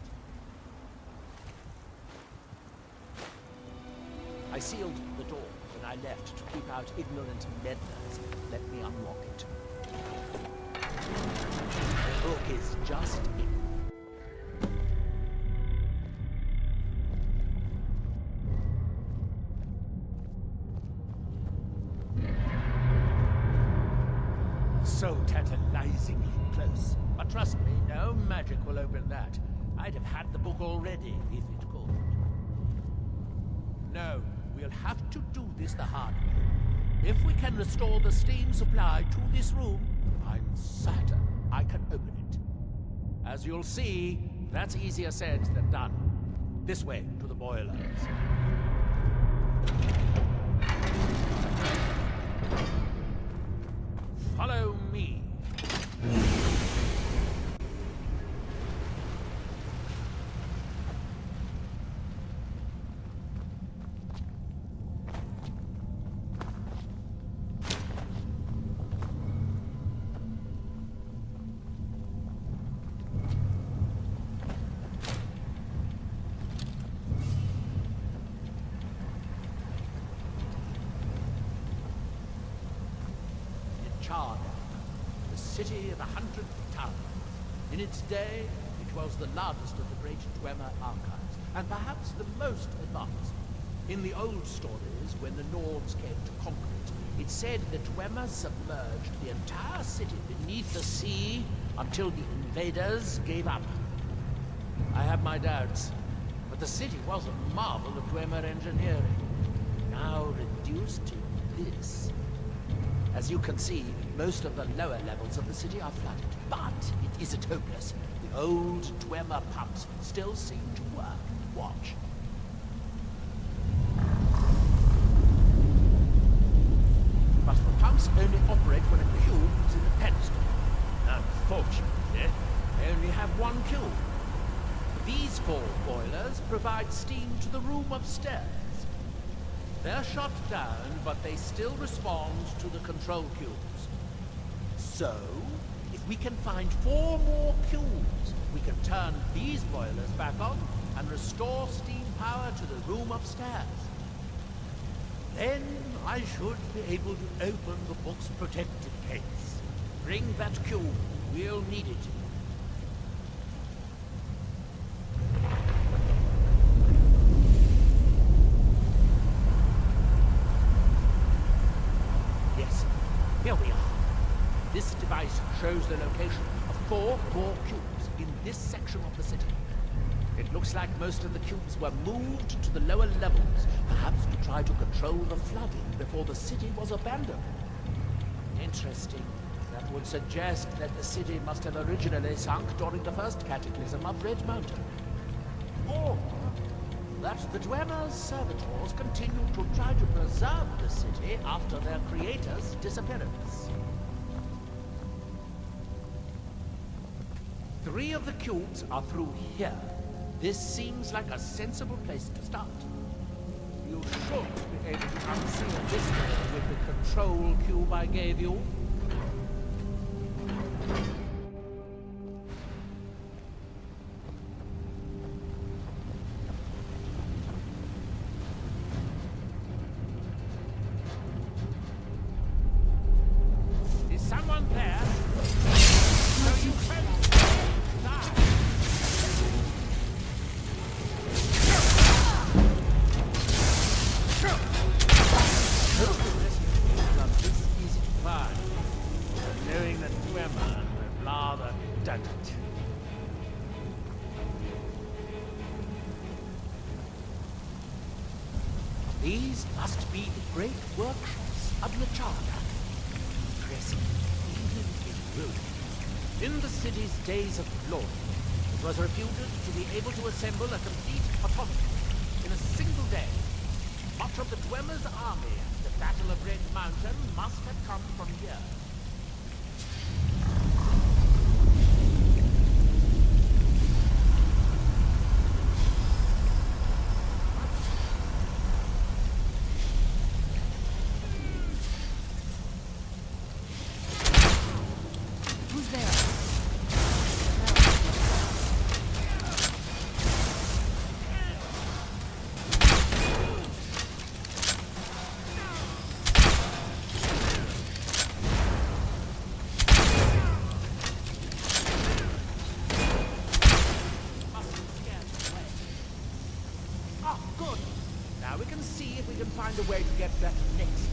I sealed the door when I left to keep out ignorant meddlers. Let me unlock it. The book is just in. So tantalizingly close. But trust me, no magic will open that. I'd have had the book already if it could. No, we'll have to do this the hard way. If we can restore the steam supply to this room, I'm certain I can open it. As you'll see, that's easier said than done. This way, to the boilers. Follow me. Charred, the city of 100 towers. In its day, it was the largest of the great Dwemer archives, and perhaps the most advanced. In the old stories, when the Nords came to conquer it, it said the Dwemer submerged the entire city beneath the sea until the invaders gave up. I have my doubts, but the city was a marvel of Dwemer engineering, now reduced to this. As you can see, most of the lower levels of the city are flooded, but it isn't hopeless. The old Dwemer pumps still seem to work. Watch. But the pumps only operate when a cube is in the pedestal. Unfortunately, they only have one cube. These 4 boilers provide steam to the room upstairs. They're shut down, but they still respond to the control cubes. So, if we can find 4 more cubes, we can turn these boilers back on and restore steam power to the room upstairs. Then I should be able to open the book's protected case. Bring that cube. We'll need it. Here we are. This device shows the location of 4 more cubes in this section of the city. It looks like most of the cubes were moved to the lower levels, perhaps to try to control the flooding before the city was abandoned. Interesting. That would suggest that the city must have originally sunk during the first cataclysm of Red Mountain. Or that the Dwemer's servitors continued to try to preserve the city after their creator's disappearance. 3 of the cubes are through here. This seems like a sensible place to start. You should be able to unseal this door with the control cube I gave you. Is someone there? So you knowing that Dwemer would rather done it. These must be the great workshops of Lachana. Impressive, even in ruin. In the city's days of glory, it was reputed to be able to assemble a complete automaton in a single day. Much of the Dwemer's army at the Battle of Red Mountain must have come from here. Who's there? Ah, good. Now we can see if we can find a way to get that next.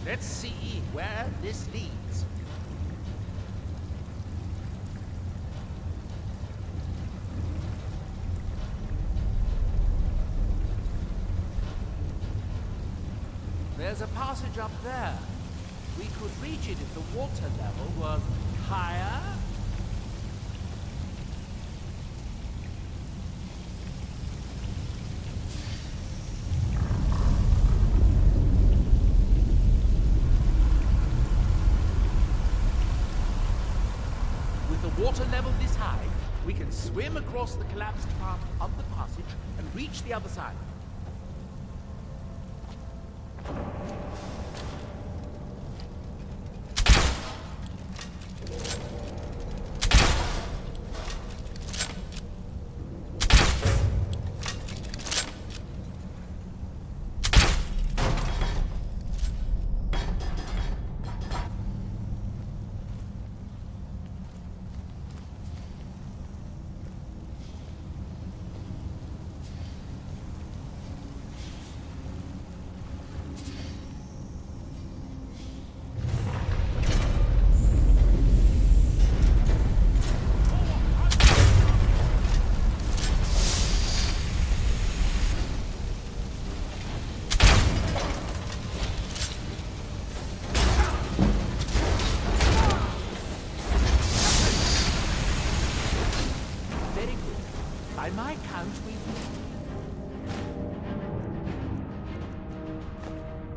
Let's see where this leads. There's a passage up there. We could reach it if the water level was higher. With the water level this high, we can swim across the collapsed part of the passage and reach the other side. By my count, we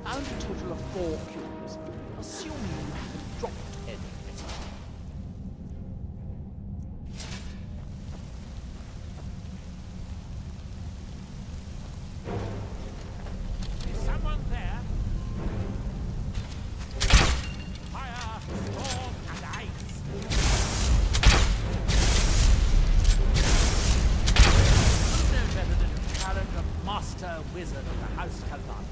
found a total of 4 cubes, assuming you haven't dropped any. Is someone there? Fire, storm, and ice. Better than to challenge a master wizard of the House Kaldan.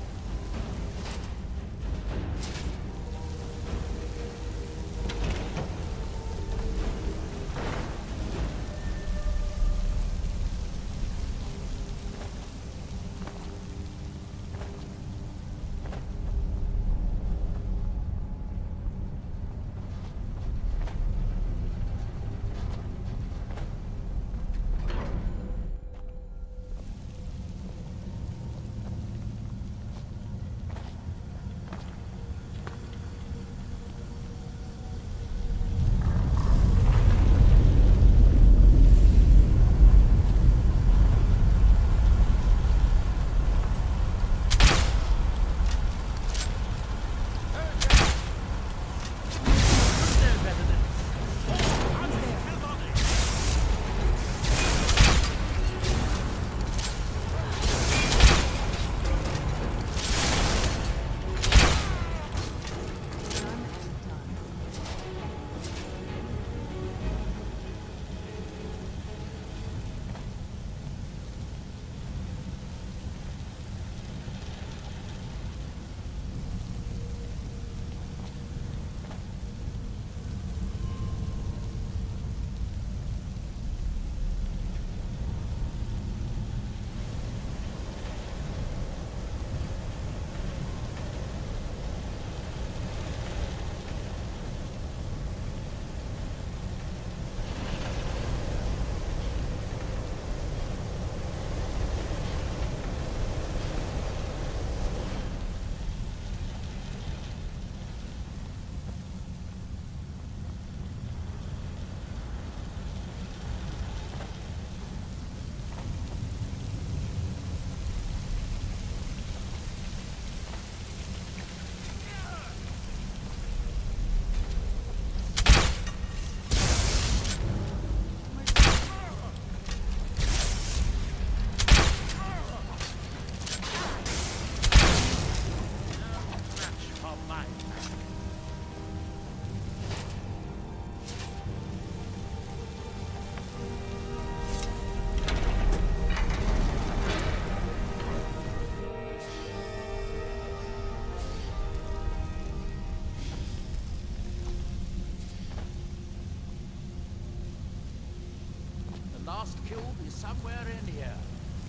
Last cube is somewhere in here.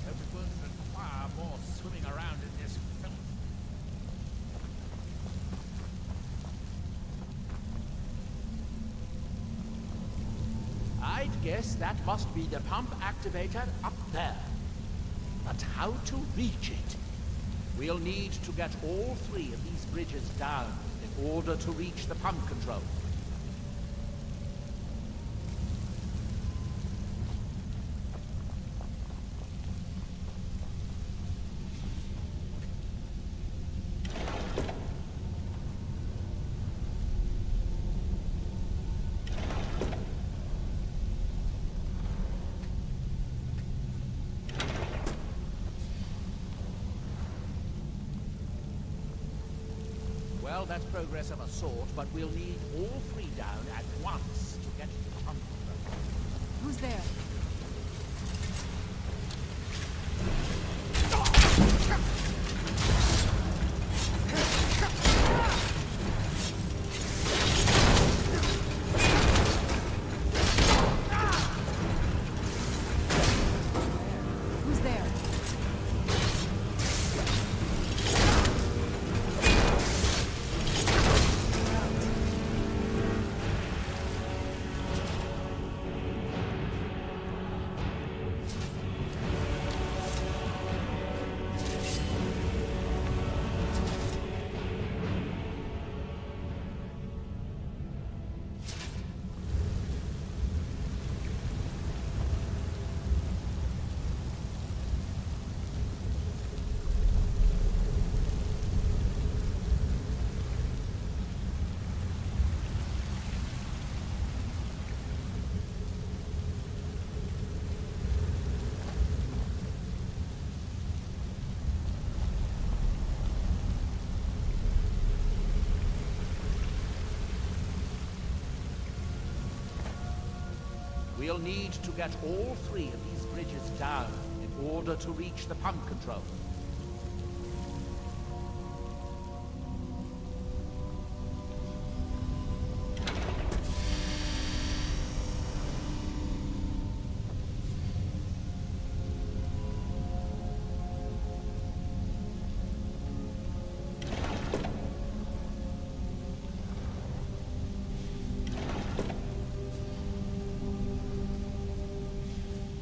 Hope it won't require more swimming around in this filth. guess that must be the pump activator up there. But how to reach it? We'll need to get all 3 of these bridges down in order to reach the pump control. Well, that's progress of a sort, but we'll need all 3 down at once to get to the pump control. Who's there? Who's there? We'll need to get all 3 of these bridges down in order to reach the pump control.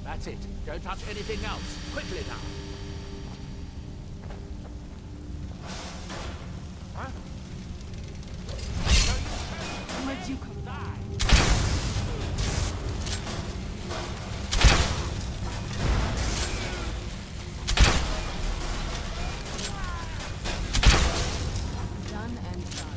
That's it. Don't touch anything else. Quickly now. Huh? Where'd you come from? Done and done.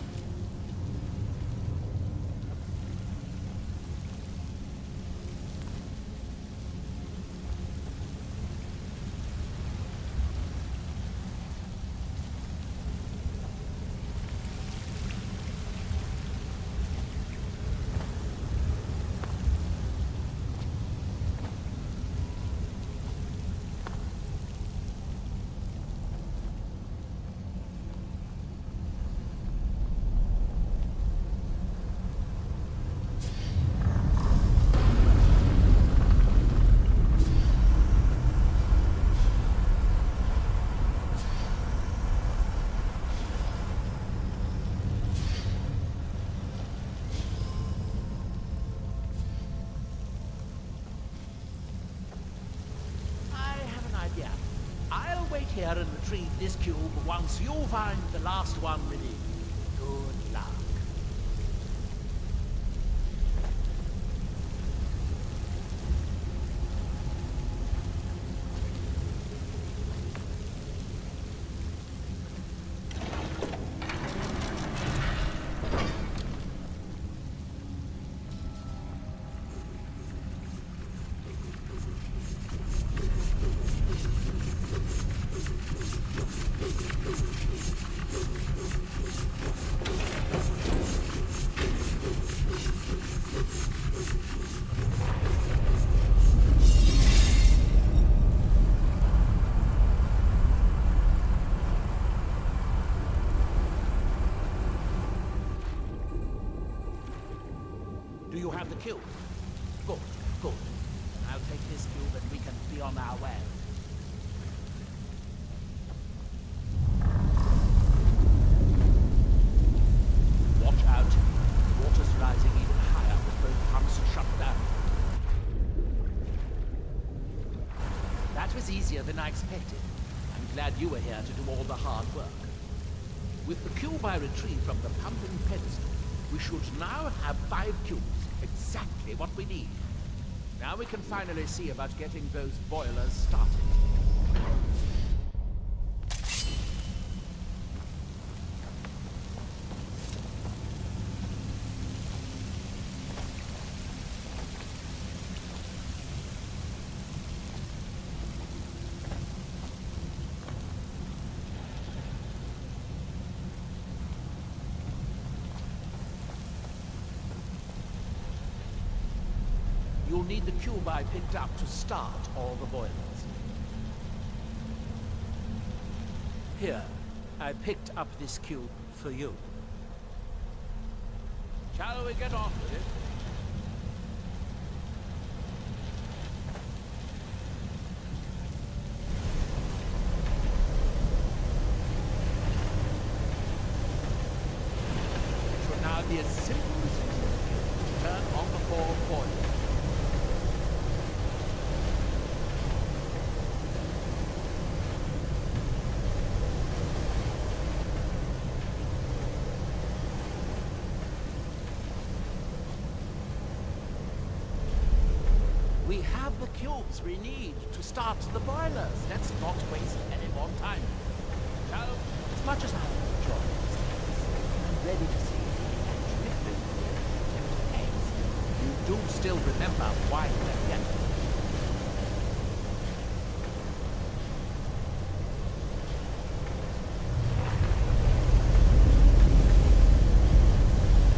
I'll wait here and retrieve this cube once you find the last one within. Good luck. Do you have the cube? Good, good. I'll take this cube and we can be on our way. Watch out. The water's rising even higher with both pumps shut down. than I expected. I'm glad you were here to do all the hard work. With the cube I retrieved from the pumping pedestal, we should now have 5 cubes, exactly what we need. Now we can finally see about getting those boilers started. You'll need the cube I picked up to start all the boilers. Here, I picked up this cube for you. Shall we get on with it? It should now be as simple as it is to turn on the 4 boilers. We have the cubes we need to start the boilers. Let's not waste any more time. Now, as much as I enjoy this, I'm ready to see the eggs. You do still remember why we're here.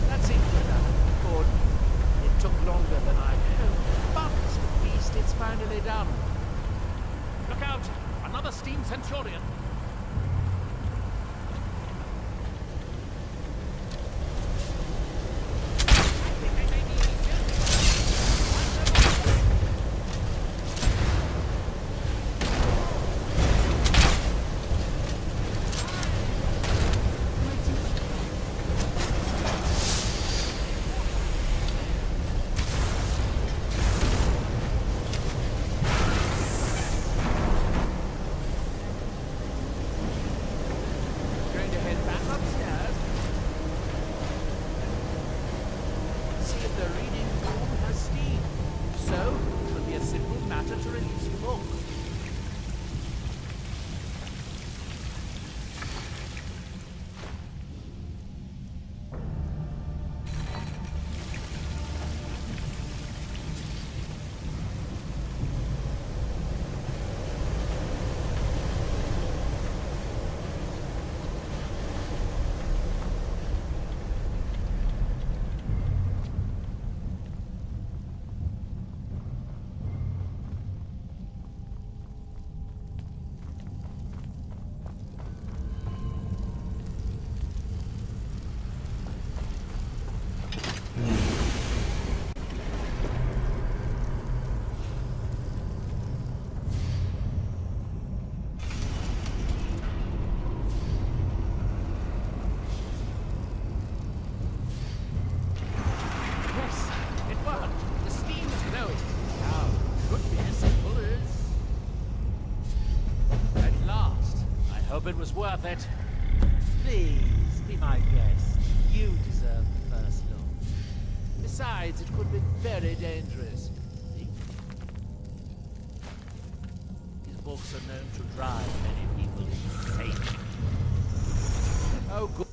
That seems good. It took longer than I hoped, but at least it's finally done. Look out! Another steam Centurion! It was worth it. Please, be my guest. You deserve the first look. Besides, it could be very dangerous. See? These books are known to drive many people insane. Oh, good.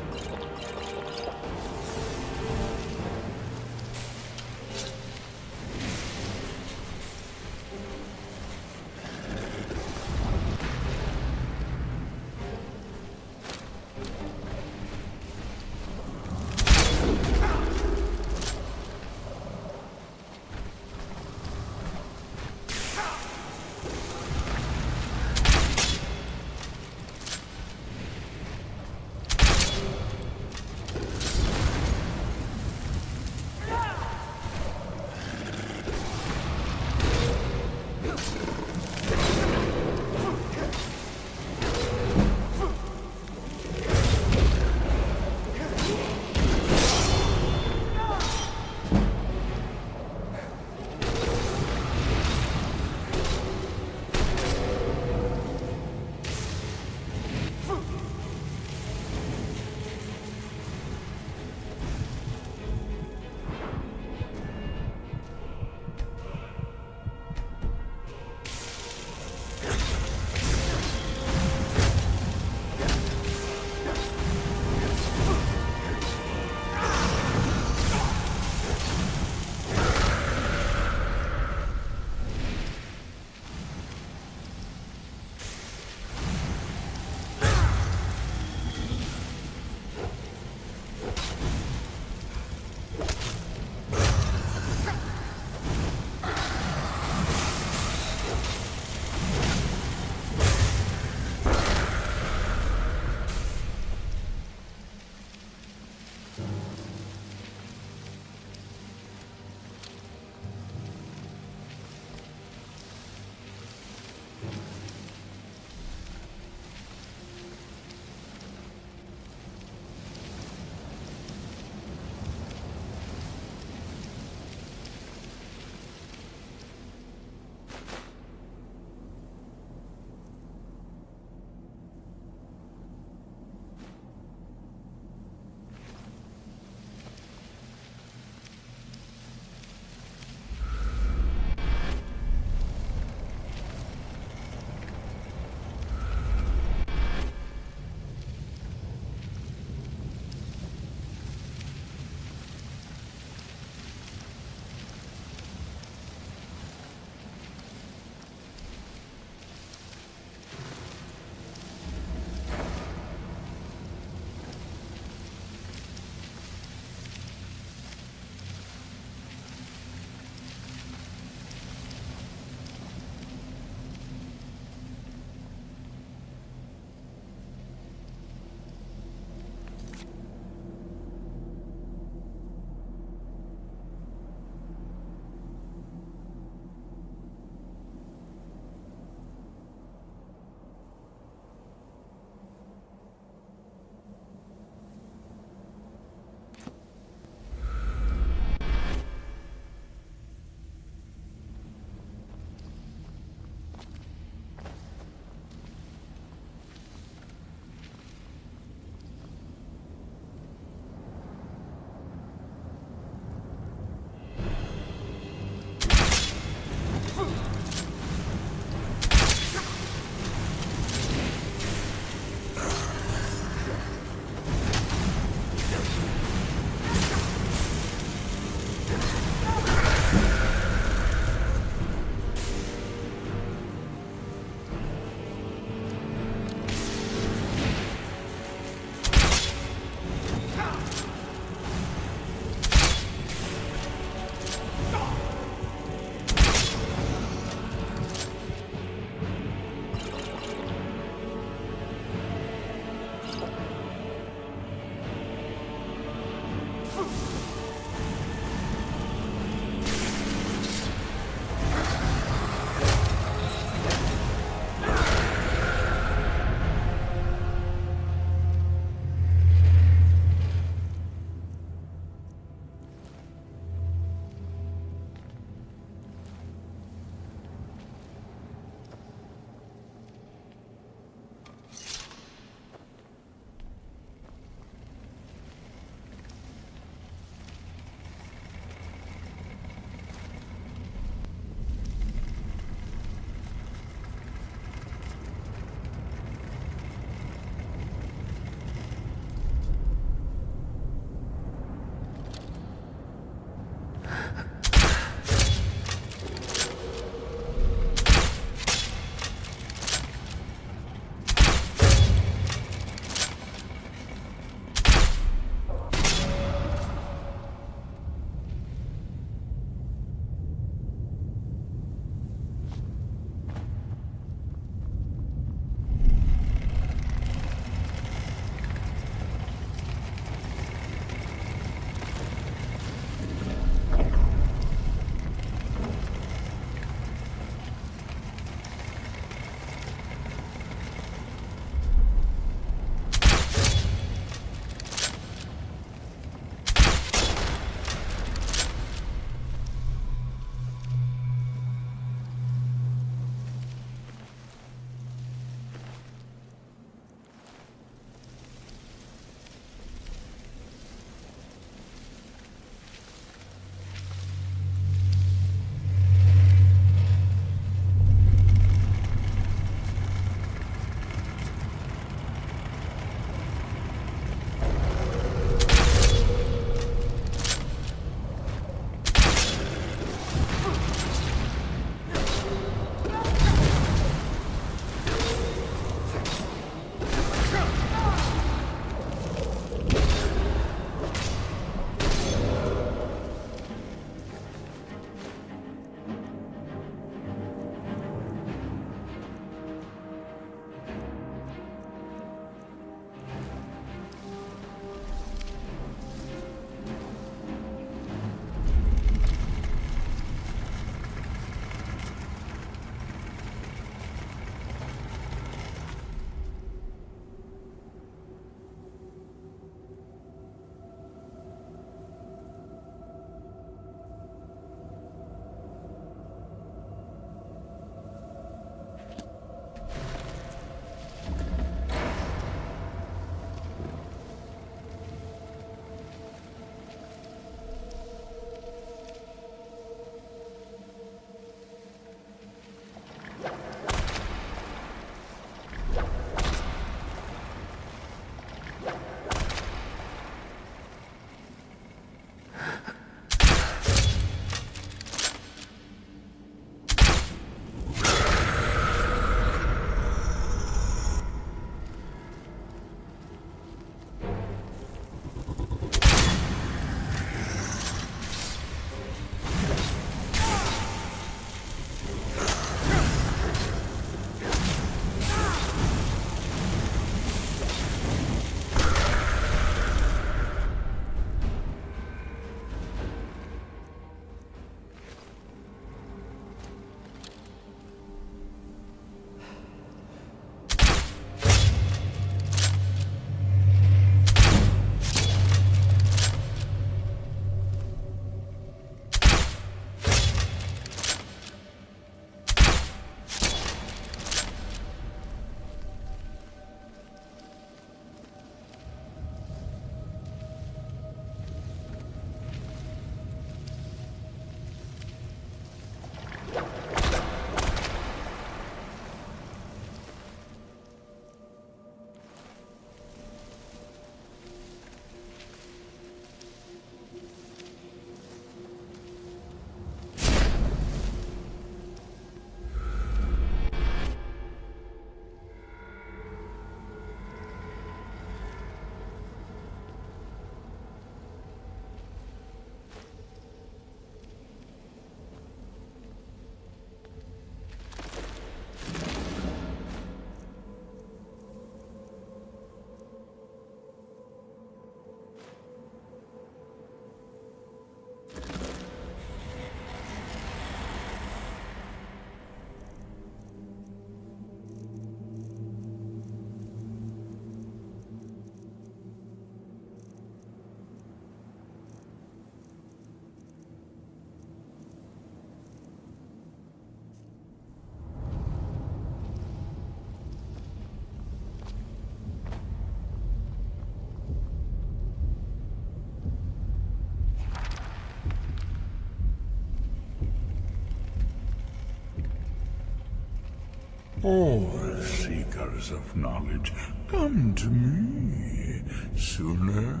All seekers of knowledge come to me sooner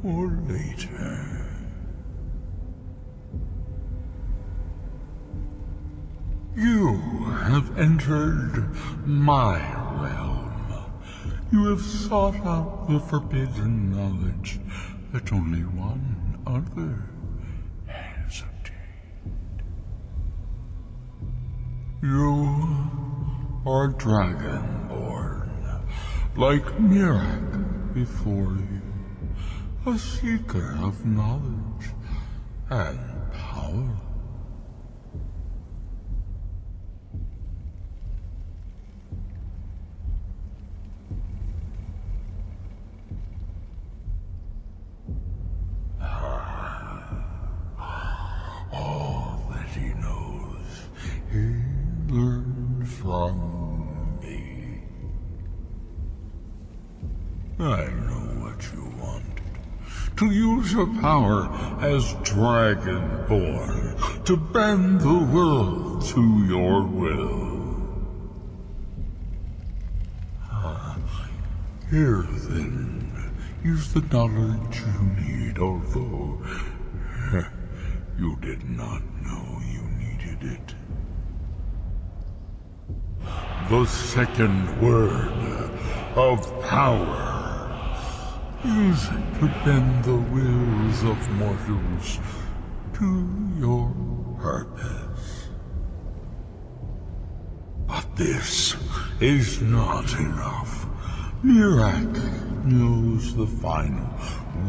or later. You have entered my realm. You have sought out the forbidden knowledge that only one other has obtained. You are dragonborn, like Mirak before you, a seeker of knowledge and power. All that he knows, he learned from me. I know what you wanted. To use your power as Dragonborn, to bend the world to your will. Here then, use the knowledge you need, although you did not know you needed it. The second word of power. Use it to bend the wills of mortals to your purpose. But this is not enough. Mirak knows the final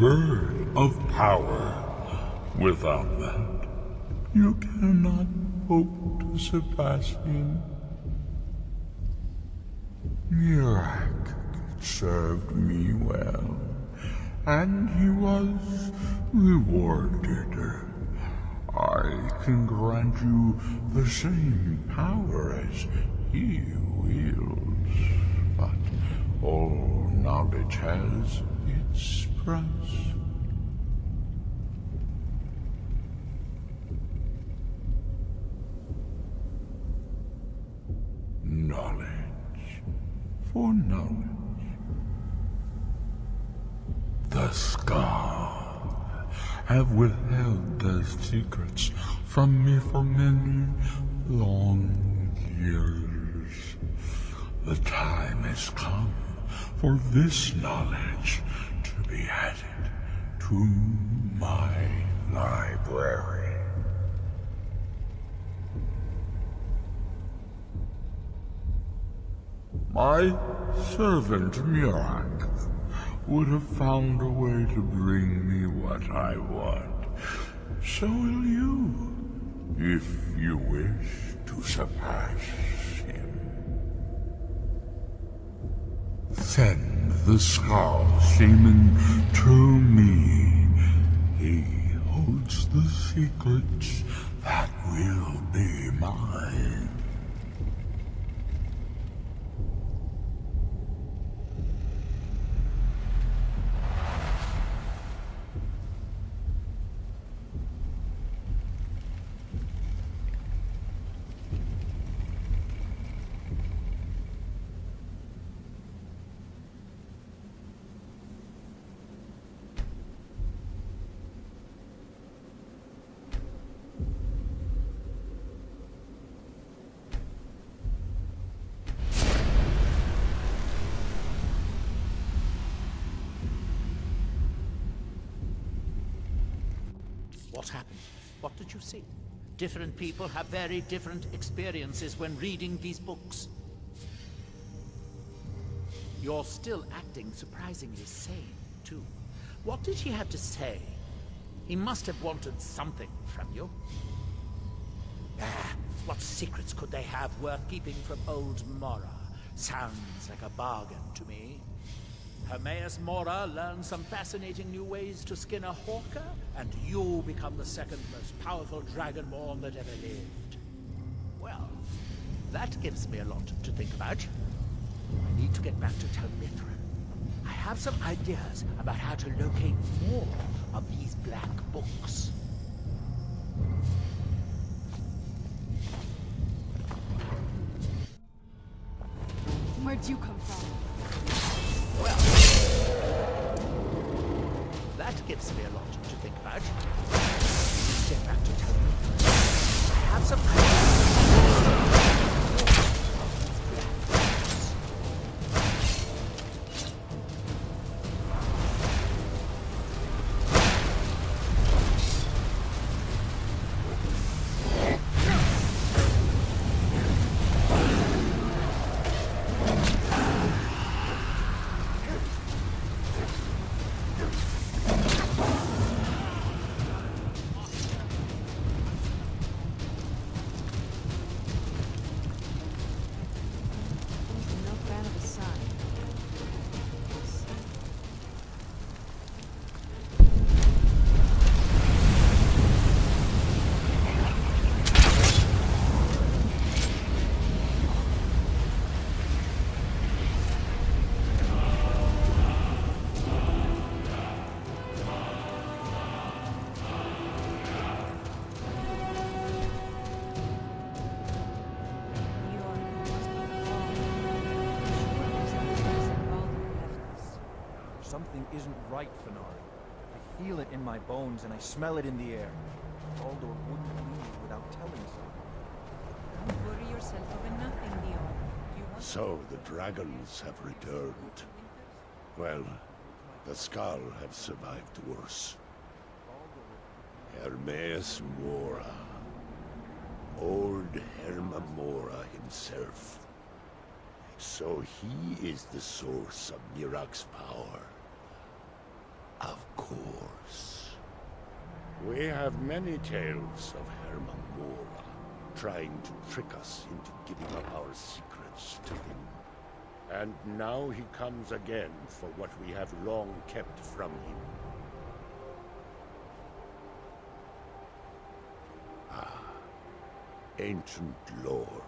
word of power. Without that, you cannot hope to surpass him. Mirak served me well, and he was rewarded. I can grant you the same power as he wields, but all knowledge has its price. Knowledge for knowledge. The Scar have withheld their secrets from me for many long years. The time has come for this knowledge to be added to my library. My servant Mirak would have found a way to bring me what I want. So will you, if you wish to surpass him. Send the Skull Shaman to me. He holds the secrets that will be mine. What happened? What did you see? Different people have very different experiences when reading these books. You're still acting surprisingly sane, too. What did he have to say? He must have wanted something from you. What secrets could they have worth keeping from old Mora? Sounds like a bargain to me. Hermaeus Mora learned some fascinating new ways to skin a hawker, and you become the second most powerful dragonborn that ever lived. Well, that gives me a lot to think about. I need to get back to Tel Mithrin. I have some ideas about how to locate more of these black books. Where'd you come from? Well, that gives me a lot to think about. Get back to town. I have some No fan of the sun. Something isn't right, Fenari. I feel it in my bones and I smell it in the air. Baldur wouldn't leave without telling someone. Don't worry yourself over nothing, Leon. So the dragons have returned. Well, the Skull have survived worse. Hermaeus Mora. Old Herma Mora himself. So he is the source of Mirak's power. Of course. We have many tales of Herma Mora trying to trick us into giving up our secrets to him. And now he comes again for what we have long kept from him. Ancient lore,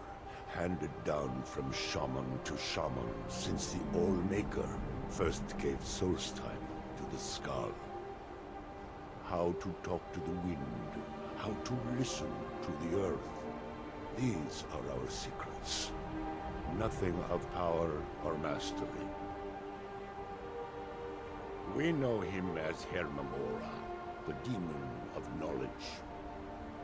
handed down from shaman to shaman since the All-Maker first gave source time to the Skull. How to talk to the wind, how to listen to the earth. These are our secrets. Nothing of power or mastery. We know him as Hermamora, the demon of knowledge.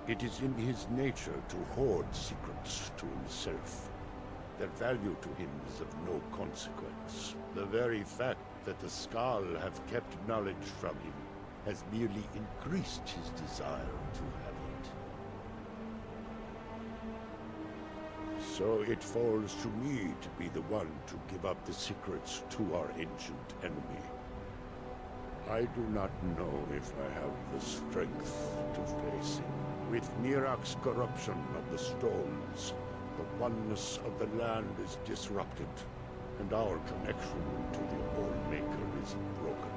It is in his nature to hoard secrets to himself. Their value to him is of no consequence. The very fact that the Skull have kept knowledge from him has merely increased his desire to have it. So it falls to me to be the one to give up the secrets to our ancient enemy. I do not know if I have the strength to face him. With Mirak's corruption of the stones, the oneness of the land is disrupted, and our connection to the All-Maker is broken.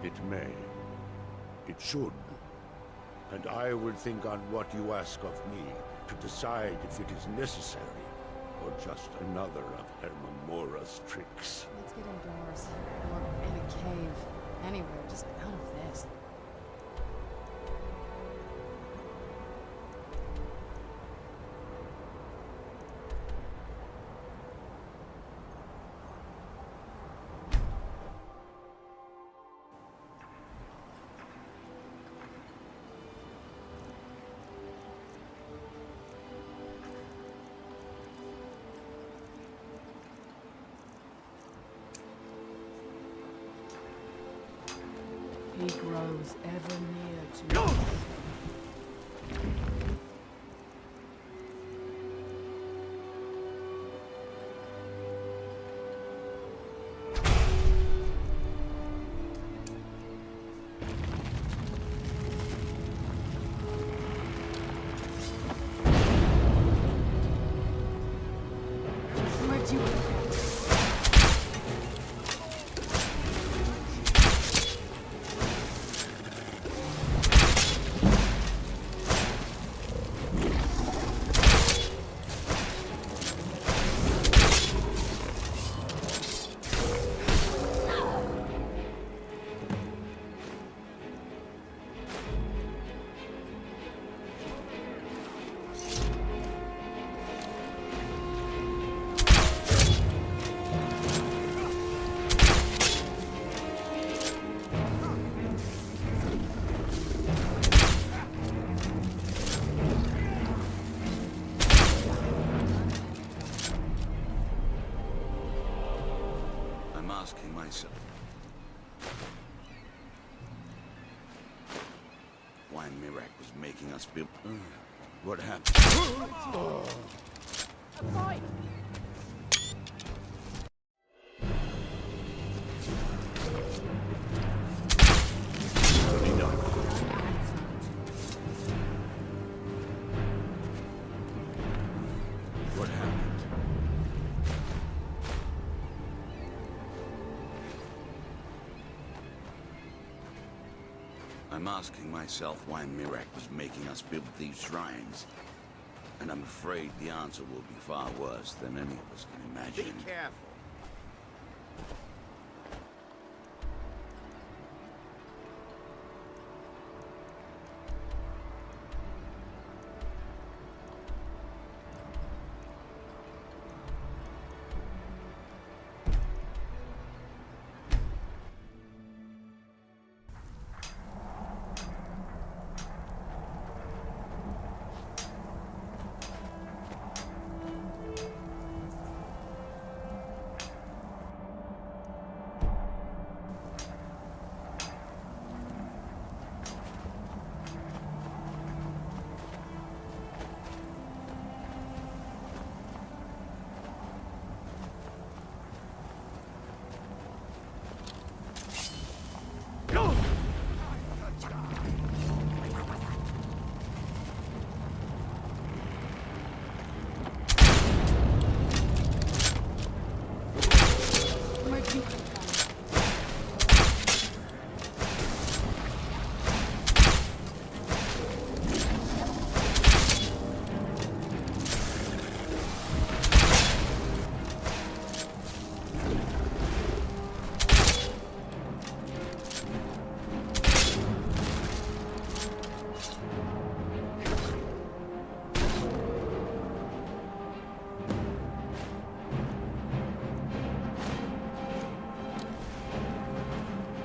It may. It should. And I will think on what you ask of me to decide if it is necessary or just another of Hermamora's tricks. Let's get indoors. Or in a cave. Anywhere, just out of this. He grows ever near to us. Where'd you come from? asking myself why Mirak was making us build. What happened? Right. What happened? I'm asking myself why Mirak was making us build these shrines. And I'm afraid the answer will be far worse than any of us can imagine. Be careful.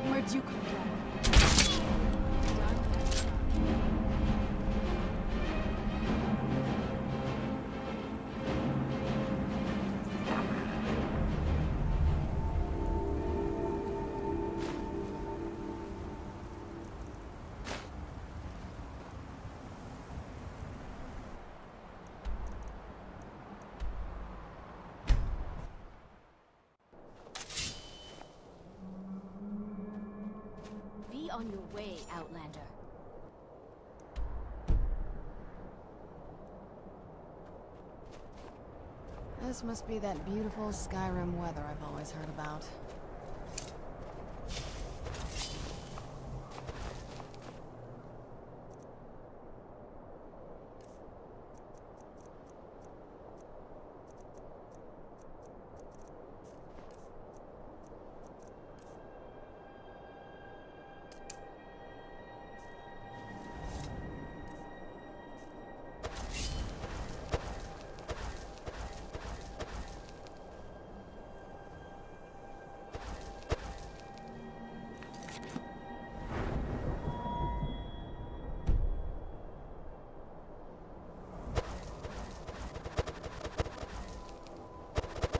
Where'd you come from? Be on your way, Outlander. This must be that beautiful Skyrim weather I've always heard about.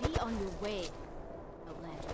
Be on your way, Outlander.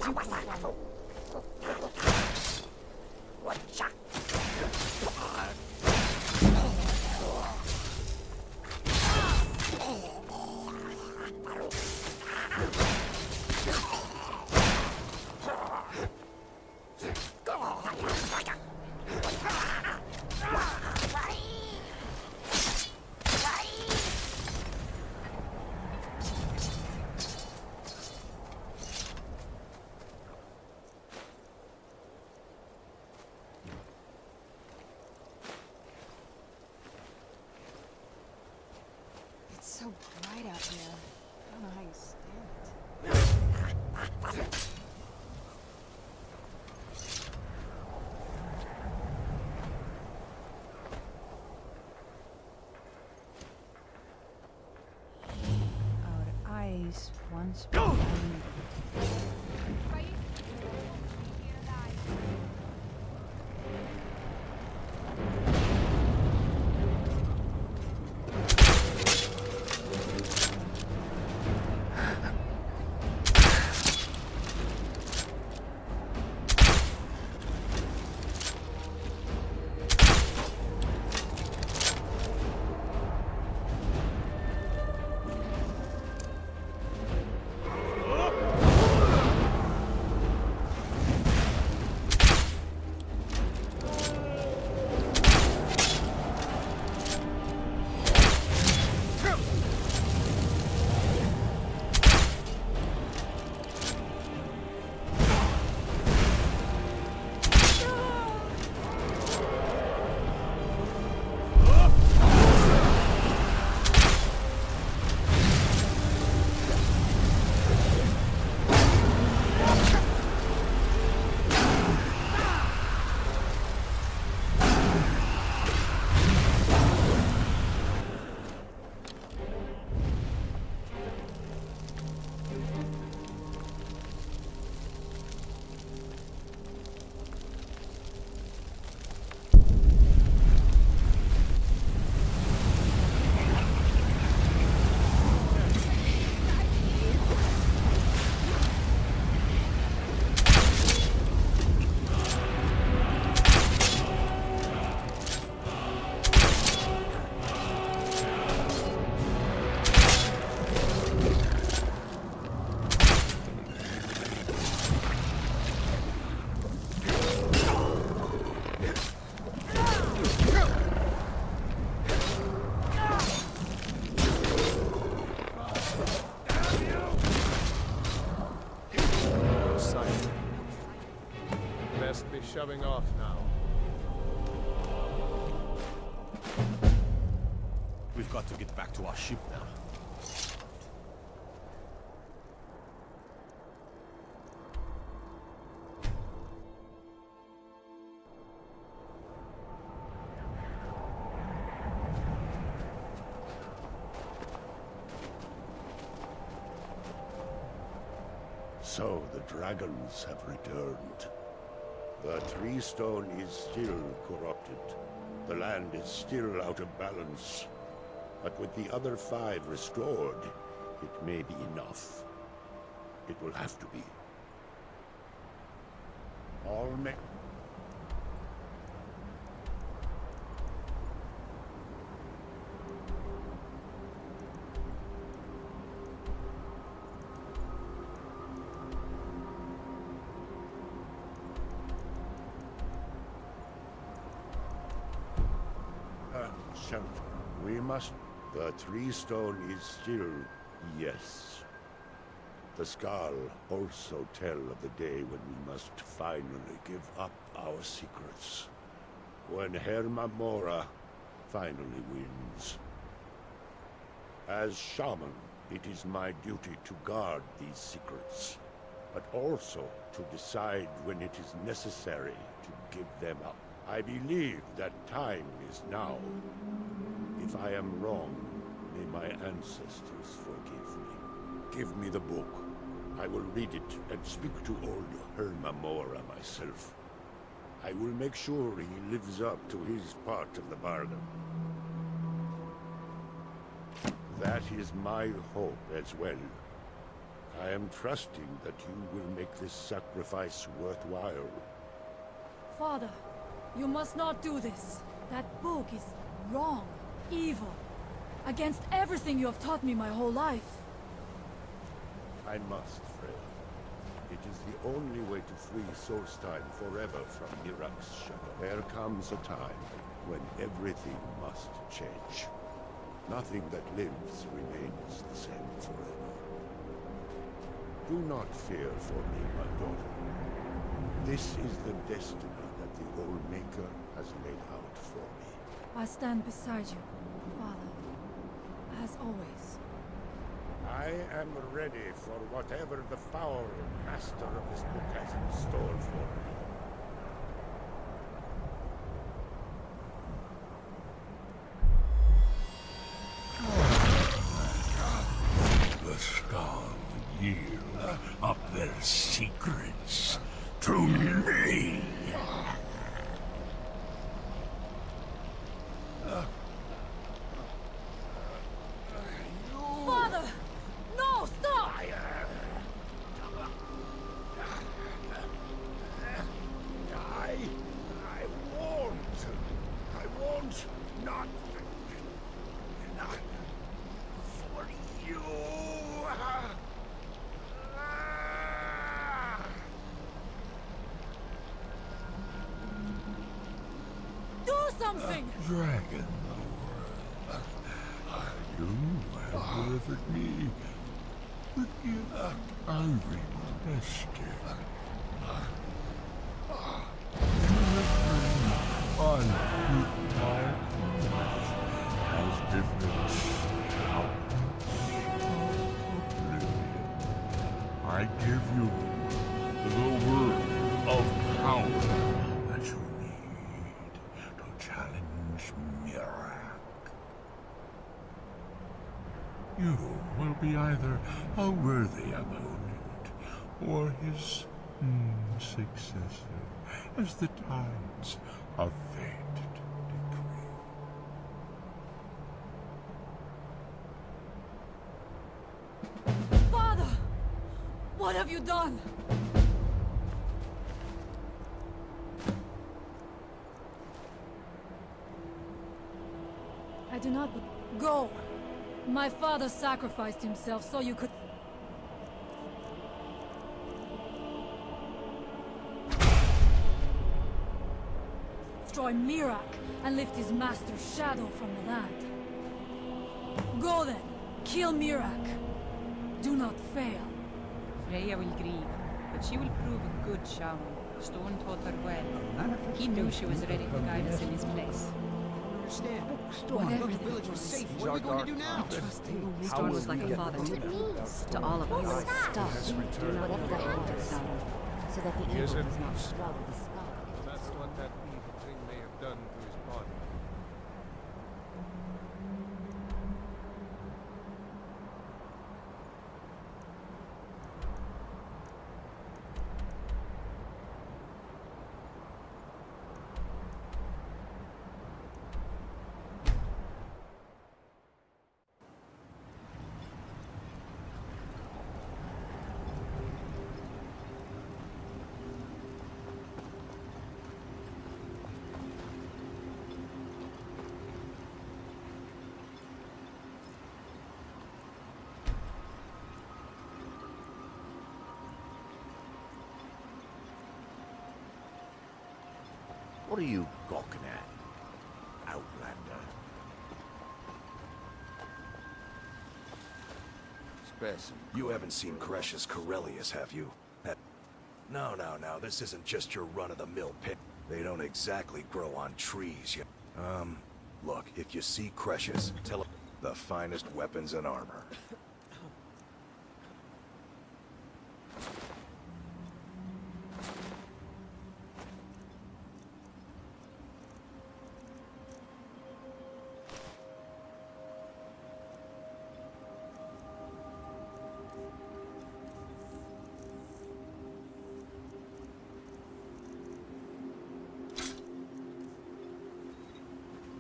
you come from? It's so bright out here. I don't know how you stand it. Our eyes once were blind. Best be shoving off now. We've got to get back to our ship now. So the dragons have returned. The tree stone is still corrupted. The land is still out of balance. But with the other 5 restored, it may be enough. It will have to be. All may... We must... The tree stone is still... yes. The skull also tell of the day when we must finally give up our secrets. When Herma Mora finally wins. As shaman, it is my duty to guard these secrets, but also to decide when it is necessary to give them up. I believe that time is now. If I am wrong, may my ancestors forgive me. Give me the book. I will read it and speak to old Herma Mora myself. I will make sure he lives up to his part of the bargain. That is my hope as well. I am trusting that you will make this sacrifice worthwhile. Father, you must not do this. That book is wrong, evil, against everything you have taught me my whole life. I must, Freya. It is the only way to free Solstheim forever from Mirak's shadow. There comes a time when everything must change. Nothing that lives remains the same forever. Do not fear for me, my daughter. This is the destiny that the Old Maker has laid out for me. I stand beside you, Father, as always. I am ready for whatever the foul master of this book has in store for me. The Skull yield up their secrets to me. Father! No, stop! I won't not for you. Do something! Dragon Lord, you have delivered me the gift I requested. Unto my heart has different outlets of oblivion. I give you the word of power that you need to challenge Mirak. You will be either a worthy opponent or his successor, as the tides of fate decree. Father! What have you done? I do not... Go! My father sacrificed himself so you could... destroy Mirak and lift his master's shadow from the land. Go then! Kill Mirak! Do not fail. Freya will grieve, but she will prove a good shaman. Stone taught her well. He knew she was ready to guide us in his place. Understand? Whatever The village was safe. What are we going to do now? Stone was like a father to them, to all of us. Stop. Whatever the hand has done, so that the evil Yes, does not shroud the skull. That's what that evil thing may have done to his body. What are you gawking at, Outlander? Specimen. You haven't seen Kresh's Corellius, have you? No, this isn't just your run-of-the-mill pit. They don't exactly grow on trees, look, if you see Kresh's, tell him the finest weapons and armor.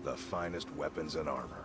The finest weapons and armor.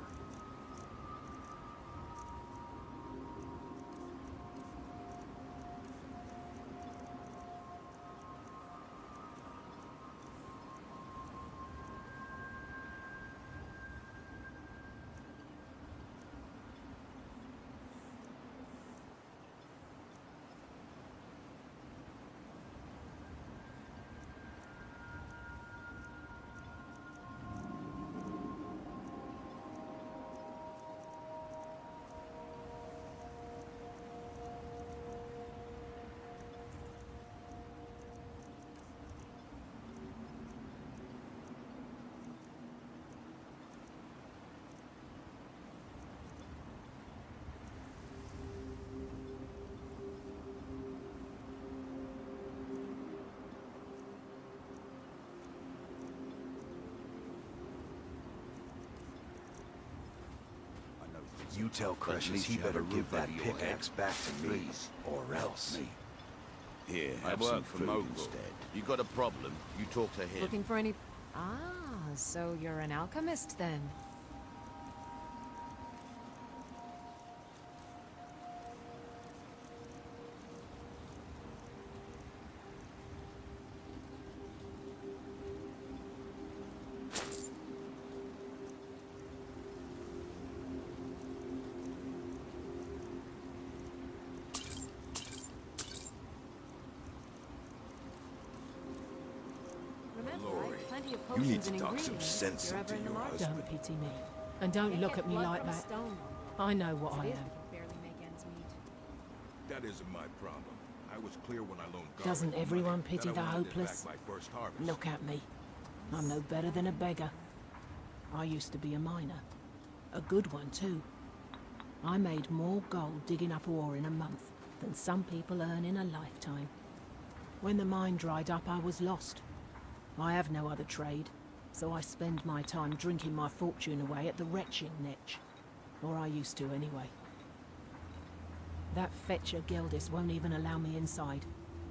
You tell Precious he better give that pickaxe back to me, or else. Here, I have work some for food Mogul. instead. You got a problem? You talk to him. Looking for any... Ah, so you're an alchemist then. You need to talk some sense into your husband. Don't pity me. And don't look at me like that. I know what I am. That isn't my problem. I was clear when I loaned Garrett Doesn't money everyone that pity I the wanted it hopeless? back by first harvest. Look at me. I'm no better than a beggar. I used to be a miner. A good one, too. I made more gold digging up ore in a month than some people earn in a lifetime. When the mine dried up, I was lost. I have no other trade, so I spend my time drinking my fortune away at the retching niche. Or I used to, anyway. That fetcher Geldis won't even allow me inside.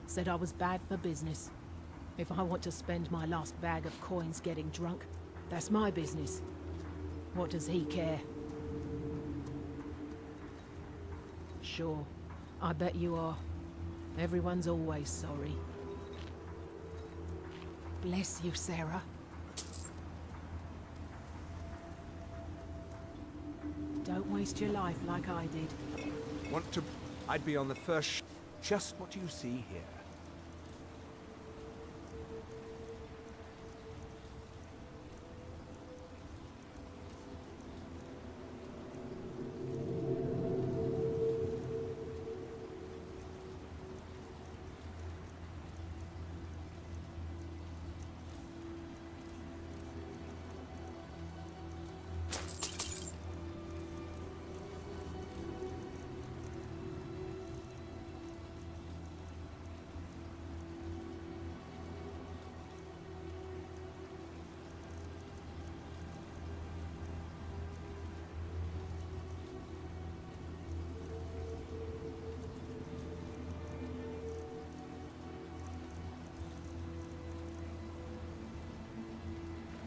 Said I was bad for business. If I want to spend my last bag of coins getting drunk, that's my business. What does he care? Sure, I bet you are. Everyone's always sorry. Bless you, Sarah. Don't waste your life like I did. Want to... I'd be on the first just what you see here.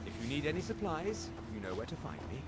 If you need any supplies, you know where to find me.